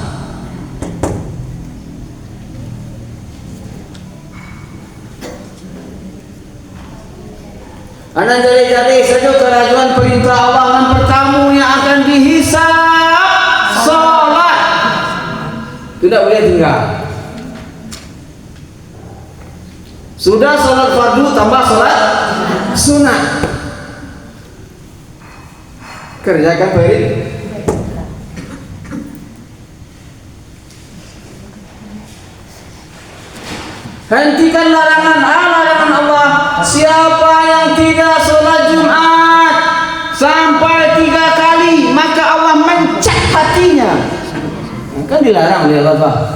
Anak jari-jari saja kerajuan perintah Allah dan pertamu yang akan dihisab salat. Tidak boleh tinggal. Sudah salat fardu tambah salat sunat. Kerjakan perintah. Hentikan larangan Allah. Siapa yang tidak sholat Jumat sampai 3 kali, maka Allah mencek hatinya. Kan dilarang oleh Allah.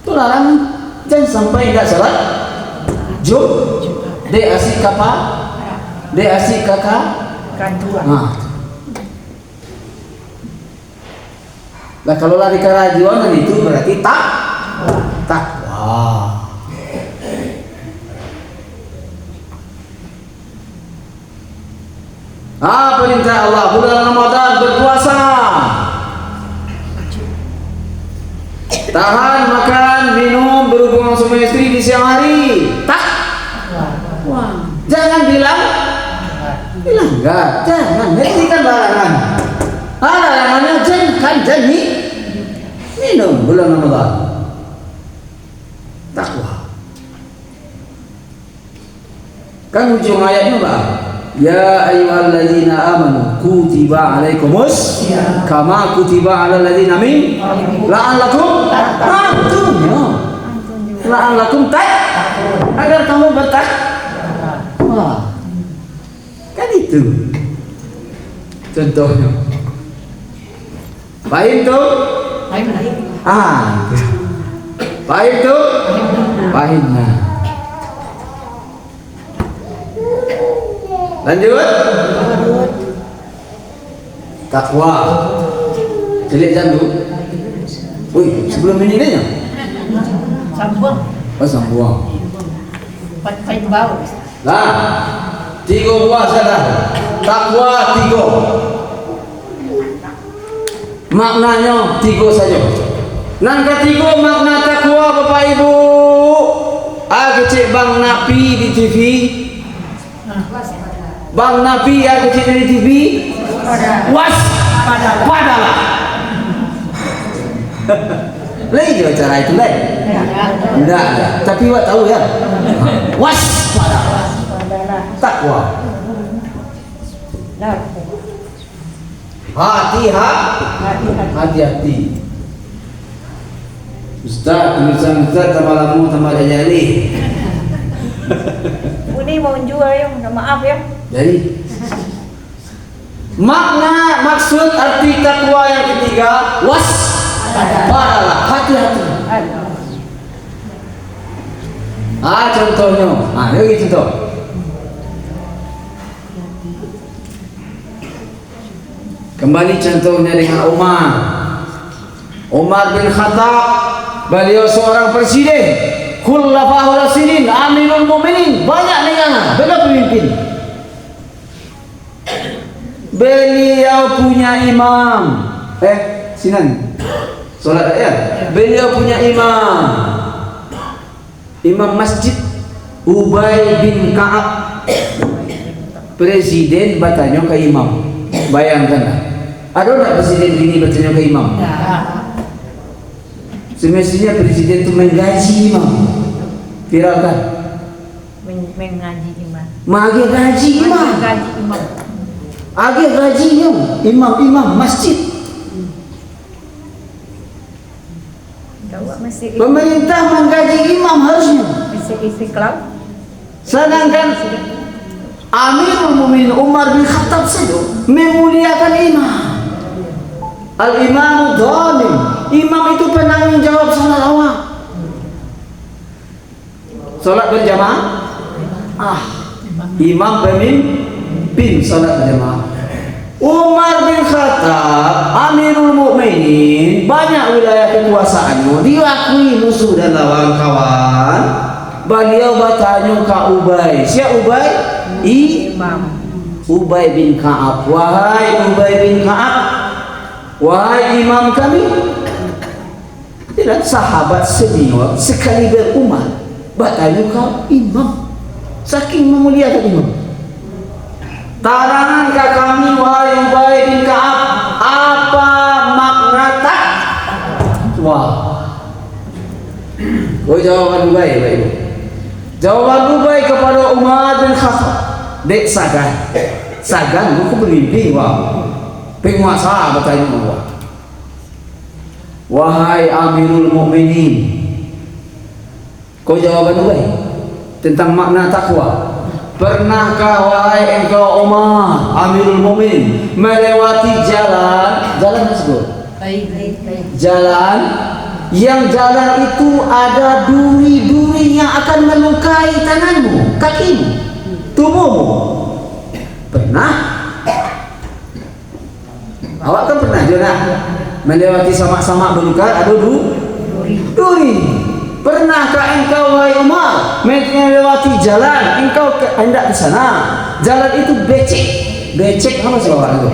Itu larangan. Jangan sampai tidak sholat Jumat. Dia asik apa? Dia asik kakak. Nah kalau lari kerajuan itu berarti takwa. Perintah Allah bulan Ramadan berpuasa, tahan makan minum berhubungan sama istri di siang hari. Jangan bilang enggak, jangan hentikan larangan. Larangannya jangan minum bulan Ramadan. Takwa. Kan ujung ayatnya Pak. Ya ayyuhalladzina amanu kutiba alaikumus kama kutiba alal ladzina min la'allakum agar kamu bertakwa. Kan itu. Contohnya. Pahim tuh? Pahim tuh? Pahim. Nah. Lanjut. Takwa. Celik jandu. Wih, sebelum ini nya. Sambung. Oh, sambuang. Pakai bau. Nah, 3 buah salah. Takwa 3. Maknanya 3 saja. Nan ketiga makna takwa Bapak Ibu. Kecil Bang Napi di TV. Bang Napi kecil di TV. Padalah. Lain juga cara itu lain. Enggak, tapi wak tahu ya. Padalah. Takwa. Hati-hati. Ustaz, tulisan Ustaz tambah lamu tambah jali. Ini mau jual ya, minta maaf ya. Jadi makna maksud arti takwa yang ketiga padalah, hati-hati. Contohnya, ini contoh. Kembali contohnya dengan Umar bin Khattab. Beliau seorang presiden, khulafahur rasyidin, amirul mukminin, banyak negara, beliau pemimpin. Beliau punya imam. Sinan. Salat ya. Beliau punya imam. Imam masjid Ubay bin Ka'ab. Presiden bertanya ke imam. Bayangkanlah. Ada enggak presiden gini bertanya ke imam? Semestinya presiden itu menggaji imam. Viral kan? Mengaji imam. Magi gaji imam. Gaji imam. Agi gajinya imam masjid. Pemerintah menggaji imam harusnya. Istiqlal. Sedangkan Amirul Mukminin Umar bin Khattab saja memuliakan imam. Al-imamu dhalim. Imam itu penanggung jawab salat awal. Salat berjamaah. Imam pemimpin salat berjamaah. Umar bin Khattab, Amirul Mukminin, banyak wilayah kekuasaannya diakui musuh dan lawan kawan. Beliau bertanya ke Ubay. Siapa Ubay? Imam. Ubay bin Ka'ab. Wahai Ubay bin Ka'ab, wahai imam kami. Tidak sahabat senior sekali berumah. Bertanya ke imam. Saking memuliakan imam. Tarangan ke kami wahai Ubay bin Ka'ab, apa makna takwa? Jawaban Ubay, baik. Jawaban Ubay kepada Umar bin Khattab. Dek sagan aku bermimpi penguasa bertanya Allah. Wahai Amirul Mukminin, kau jawaban Ubay tentang makna takwa. Pernahkah wahai engkau Umar Amirul Mukminin melewati jalan tersebut? Jalan yang jalan itu ada duri-duri yang akan melukai tanganmu, kakimu, tubuhmu. Pernah? Awak kan pernah juga melewati samak-samak belukar ada duri. Pernahkah engkau wahai Umar melewati jalan engkau hendak ke sana, jalan itu becek apa sih orang itu?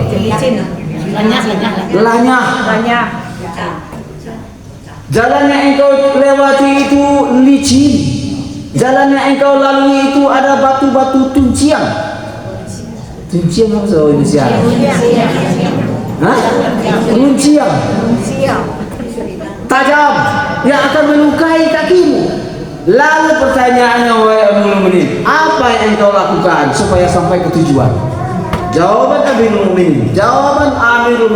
Lanyah. Jalan yang engkau lewati itu licin. Jalan yang engkau lalui itu ada batu-batu tunciang. Tunciang apa sih Indonesia? Tunciang. Tajam yang akan melukai kakimu. Lalu pertanyaannya wahai Amirul Mukminin, apa yang engkau lakukan supaya sampai ke tujuan? Jawaban Amirul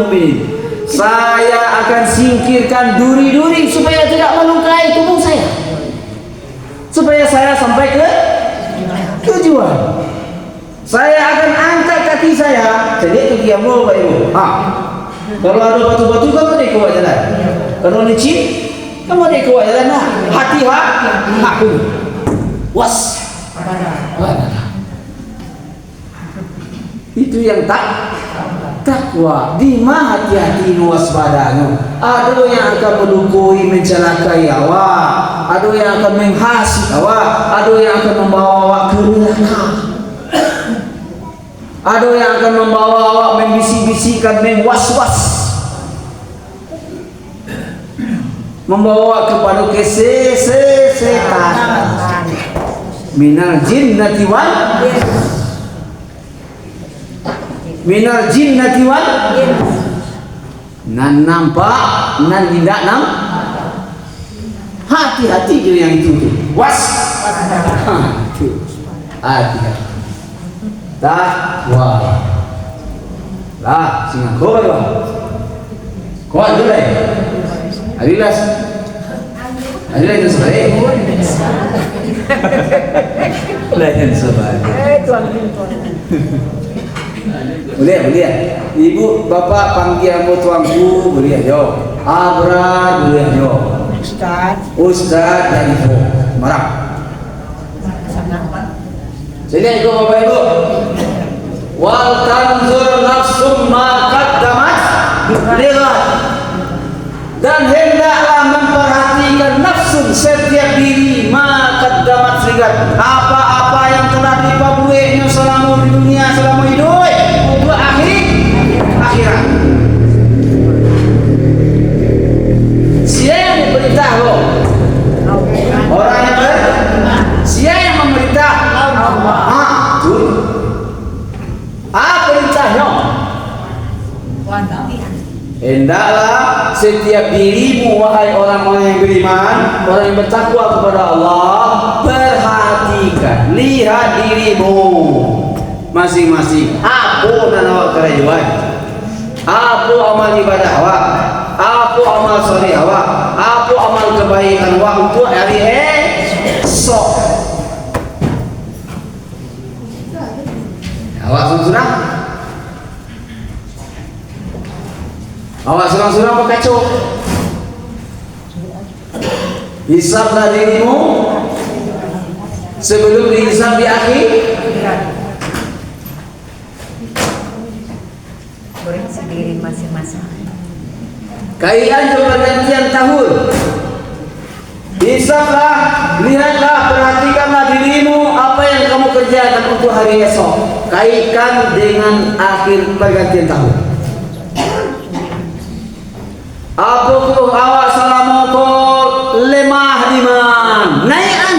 Mukminin, saya akan singkirkan duri-duri supaya tidak melukai tubuh saya, supaya saya sampai ke tujuan. Saya akan angkat kaki saya jadi itu dia mau Bapak Ibu. Kalau ada batu-batu kamu ada ikut jalan. Kalau licin kamu ada ikut jalan. Nah, hati-hati aku. Was. Itu yang takwa. Di mana hati-hati waspadanya. Ada yang akan melukui mencelakai awak, ada yang akan menghasut awak, ada yang akan membawa awak ke neraka, ada yang akan membawa awak membisik-bisikkan, mengwas-was, membawa awak kepada setan. Minal jinnati wal nan nampak nan tidak hati-hati je yang itu tu. Hati-hati takwa lah singa kau dulu Adilas itu sebaik lain sebaik boleh ibu bapak panggil aku tuanku boleh yo abra boleh yo ustaz dan ibu marah jadi ikut bapak ibu wal tanzur nafsum ma qaddamat lighad dan hendaklah memperhatikan nafsu setiap diri ma qaddamat lighad apa-apa yang telah diperbuatnya selama di dunia selama hidup untuk akhirat. Siapa yang memberitahu? Orang yang siapa yang memberitahu? Apa perintahnya? Hendaklah setiap dirimu wahai orang-orang yang beriman, orang yang bertakwa kepada Allah, perhatikan, lihat dirimu masing-masing. Apa dan awak kerajuan? Apa amal ibadah awak? Apa amal soleh awak? Apa amal kebaikan awak untuk hari esok? Awak surang-surang? Awak surang-surang apa kacau? Hisablah dirimu sebelum dihisab di akhir. Sendiri masing-masing. Kalian pergantian tahun. Hisablah, lihatlah, perhatikanlah dirimu apa yang kamu kerjakan untuk hari esok. Kaitkan dengan akhir pergantian tahun. Apakah awak selama kau lemah iman? Naikan.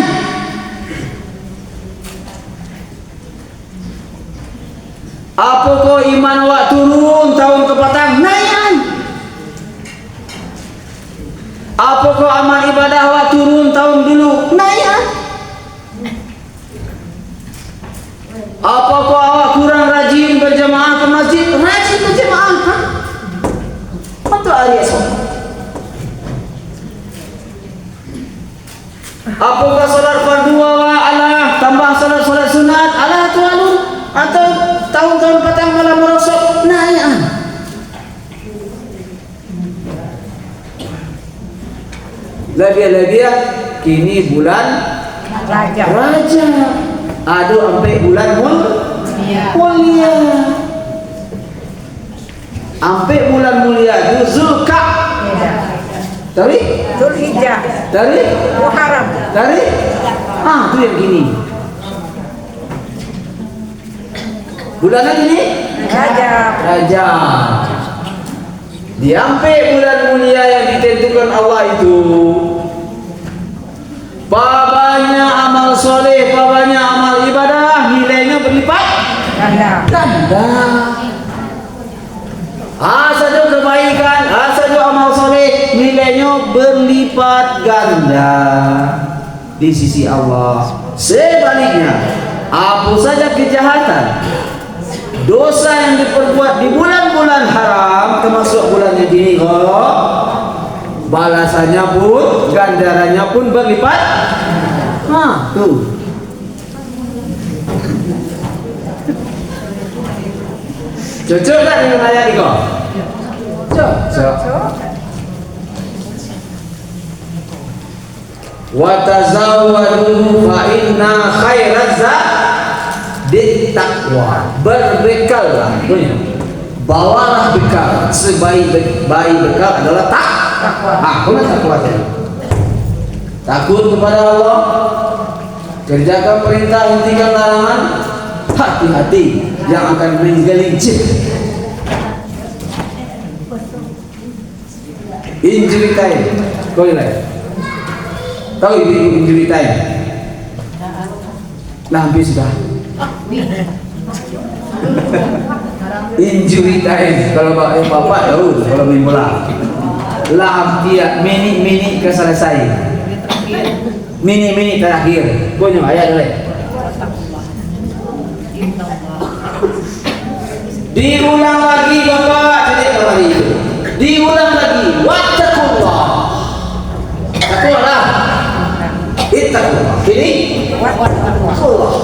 Apakah iman awak turun tahun kepatang? Naikan. Apakah amal ibadah awak turun tahun dulu? Naikan. Apakah awak kurang rajin berjamaah ke masjid? Rajin berjamaah. Untuk hari esok. Apakah salat fardu awak Allah tambah salat sunat Allah tuan atau tahun-tahun petang malam merosot? Naikan. Lebih-lebih kini bulan Raja. Aduh sampai bulan mulia. Sampai bulan mulia itu Zulkaadah. Dari Zulhijjah. Dari Muharram. Dari itu yang gini. Bulan ini Rajab. Diampe bulan mulia yang ditentukan Allah itu. Babanya amal soleh, babanya amal ibadah, nilainya berlipat ganda. Saja kebaikan, saja amal soleh, nilainya berlipat ganda di sisi Allah. Sebaliknya, apa saja kejahatan, dosa yang diperbuat di bulan-bulan haram, termasuk bulannya ini, balasannya pun, gandarannya pun berlipat. Tuh. Cocok tak dengan ayat ini kau? Cocok. Wa tazawwadu fa inna khairaz zadi taqwa. Berbekallah. Bawalah bekal. Sebaik-baik bekal adalah takwa. Apa takwa tadi? Takut kepada Allah, kerjakan perintah, hentikan larangan, hati-hati yang akan menggelincir. Injury time, kau lihat? Tahu ini injury time? Nah, hampir sudah. Injury time, kalau bapak tahu kalau main bola. Lah, dia mini ke selesai. Mini terakhir. Bunyi ayat dulu. Diulang lagi Bapak, jadi kembali itu. Diulang lagi. Wattaqullah. Takwalah. Ittaqullah. Ini wattaqullah.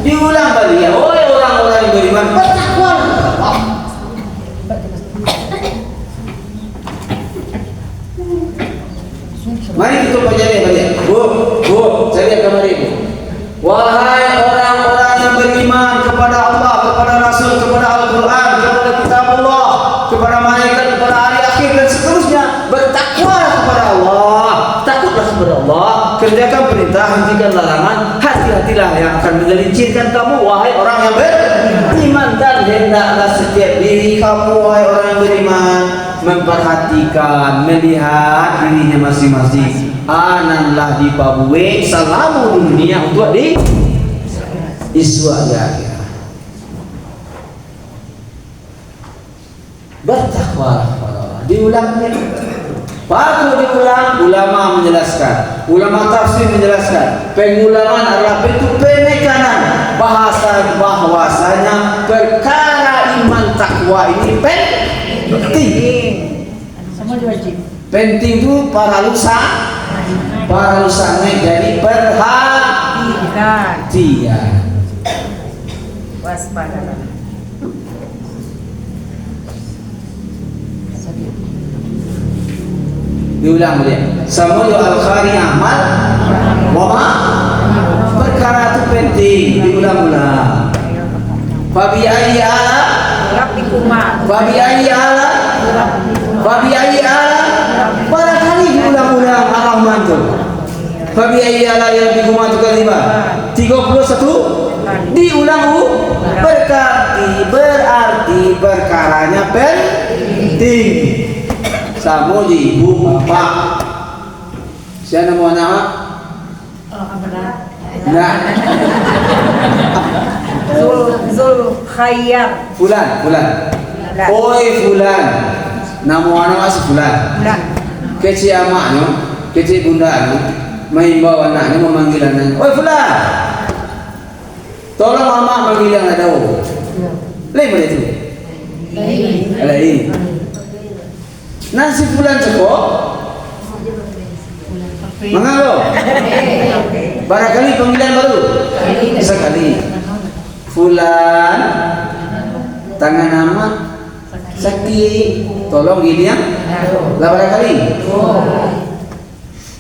Diulang kali ya. Oh, orang-orang yang beriman bertakwalah. Mari kita pelajari balik. Bu, saya lihat kamar ibu. Wahai orang-orang yang beriman kepada Allah, kepada Rasul, kepada Al-Quran, kepada kitab Allah, kepada malaikat, kepada hari akhir dan seterusnya, bertakwalah kepada Allah. Takutlah kepada Allah, kerjakan perintah, hentikan larangan. Hati-hatilah yang akan menggelincirkan kamu, wahai orang yang beriman, dan hendaklah setiap diri kamu, wahai orang yang beriman, memperhatikan, melihat dirinya masing-masing. Ananlah di pabuwe salamu dunia untuk di iswa ya. Bertakwalah kepada Allah. Diulang ni. Waktu diulang, ulama menjelaskan, ulama tafsir menjelaskan, pengulaman adalah bentuk penekanan bahwasanya perkara iman takwa ini penting. Semua wajib. Penting itu para lusa naik jadi perhatian. Waspada. Diulang boleh. Samul al-khari amal wama perkara itu penting. Diulang-ulang. Fabi ayyi ala barangkali diulang-ulang Ar-Rahman itu. Fabi ayyi ala rabbikuma tukadziban. 31 diulang berarti perkaranya penting. Sama di ibu bapak. Siapa nama? Nah. Zul Khayyar. Fulan. Oi Fulan. Nama anak masih Fulan. Kecil amaknya, kecil bundanya, mengimbau anaknya memanggil anaknya. Oi Fulan. Tolong amak manggil yang ada. Lain mana itu? Lain. Nasi Fulan cekok. Mengapa? Barangkali panggilan baru. Sekali. Fulan tangan nama sakit, tolong gini ya. Lah barangkali.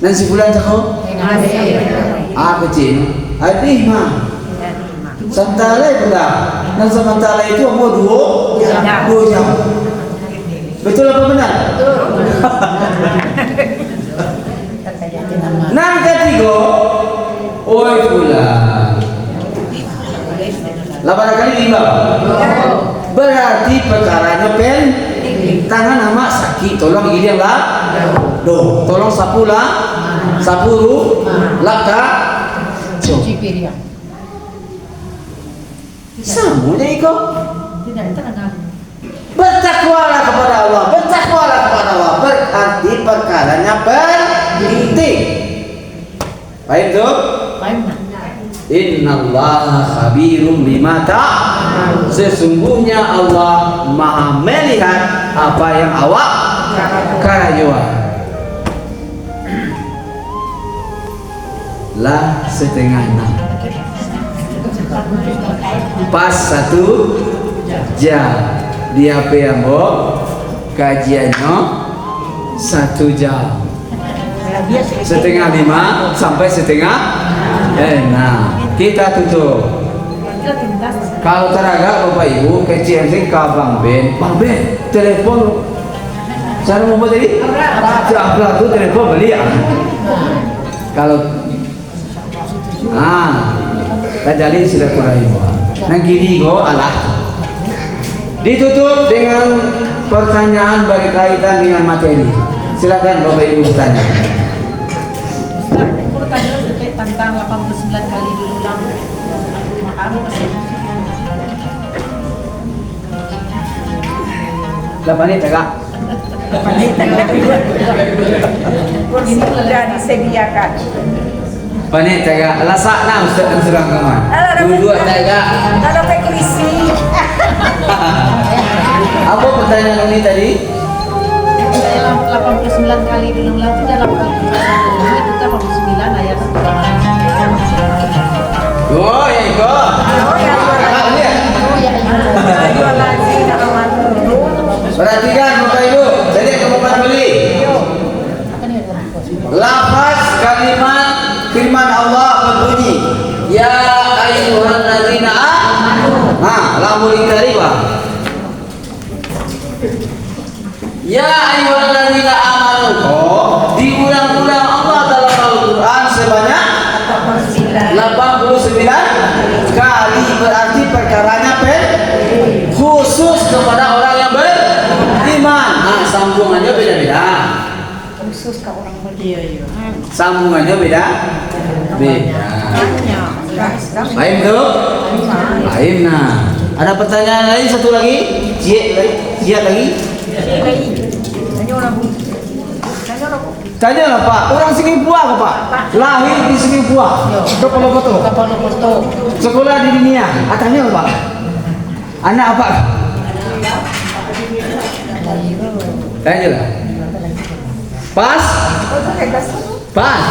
Nasi Fulan cekok. Kecil. Adih mah. Santalai pula. Dan sementara itu mau 2 jam. Betul apa benar? Nang ketiga, oi Fulan. Lah barangkali 5. Berarti perkaranya tangan nama sakit, tolong gini lah. Tolong sapu laka. Cuci piring. Semuanya ikut. Bertakwalah kepada Allah, berarti perkaranya penting. Baik tu? Innallaha khabirum bima ta'malun. Sesungguhnya Allah Maha melihat apa yang awak karjuan. Lah 5:30. Pas 1 jam. Di HP ambo kajiannya 1 jam. Setengah 5 sampai setengah 6. Kita tutup. Kalau teraga Bapak Ibu kecil ke Bang Ben, telepon. Cara mau tadi? Siapa tuh telepon beli ya? Kalau jadi silaturahim. Nang gini go alah. Ditutup dengan pertanyaan berkaitan dengan materi. Silakan Bapak Ibu bertanya. Pertanyaan terkait tentang 89 kali diulang. Lapannya tegak. Kursi sudah disediakan. Panik tegak. Lasak na Ustaz dan surang kaman. Dua tegak. Kalau pakai kursi. Apa pertanyaan ini tadi? 89 kali diulang itu dalam Al-Quran itu 89 ayat. Oh ya itu. Perhatikan Bapak Ibu, jadi keempat beli. Lafaz kalimat firman Allah berbunyi, Ya ayyuhalladzina amanu. Lamul iktariba. Ya ayyuhalladzina amanu. Diulang-ulang Allah dalam Al-Quran sebanyak 89 kali, berarti perkaranya khusus kepada orang yang beriman. Sambungannya beda-beda. Khusus ke orang beriman. Sambungannya beda. Baik tuh. Baik. Nah, ada pertanyaan lain satu lagi? Cia lagi? Tanya lah Pak, orang Singapura kok Pak? Lahir di Singapura. Kapal-kapal. Sekolah di dunia. Tanya lah Pak. Anak apa? Tanya lah. Pas? Pas.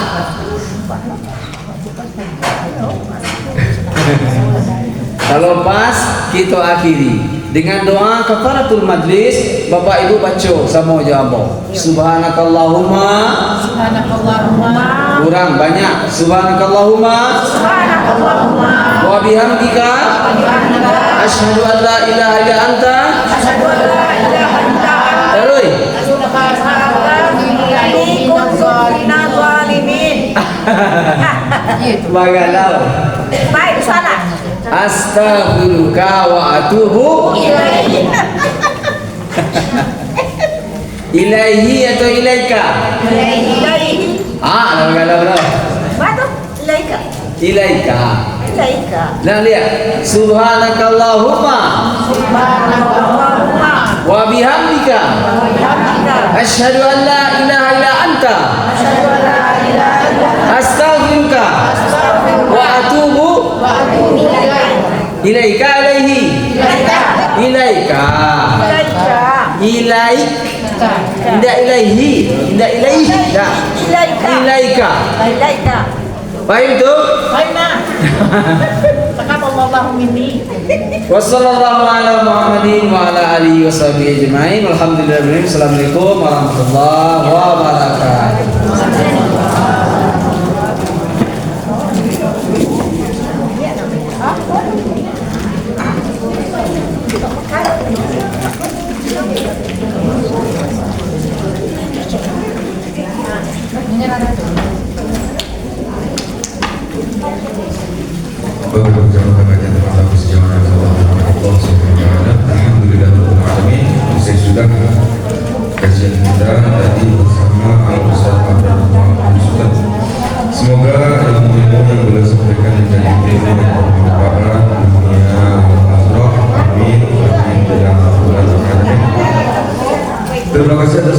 Kalau pas kita akhiri dengan doa kafaratul majlis. Bapak Ibu baca sama jawab. Subhanakallahumma. Kurang banyak. Subhanakallahumma. Wa bihamdika. Asyhadu an la ilaha illa anta. Terus. Bagalau. Baik, salah. Astaghfiruka wa atubu ilaihi atau ilaika? Ilaihi. Bagalau. Batu ilaika. Ilaika. Nah lihat. Subhanakallahumma wa bihamdika asyhadu an la ilaha illa anta astaghfiruka wa atubu ilaika. Ilaik. Tidak ilaihi. Tidak ilaihi. Ilaika. Baik tuh. Wassallallahu ala Muhammadin wa ala alihi washabihi ajmain. Alhamdulillah. Assalamualaikum warahmatullahi wabarakatuh. Bapak jamaah kajian teman-teman sejauh Allah Subhanahu wa taala. Alhamdulillahirabbil alamin. Usai sudah kajian kita tadi bersama Al-Ustaz Abdul Muhammad Ustaz. Semoga ilmu-ilmu yang beliau sampaikan menjadi ilmu yang bermanfaat dunia akhirat. Amin. Terima kasih atas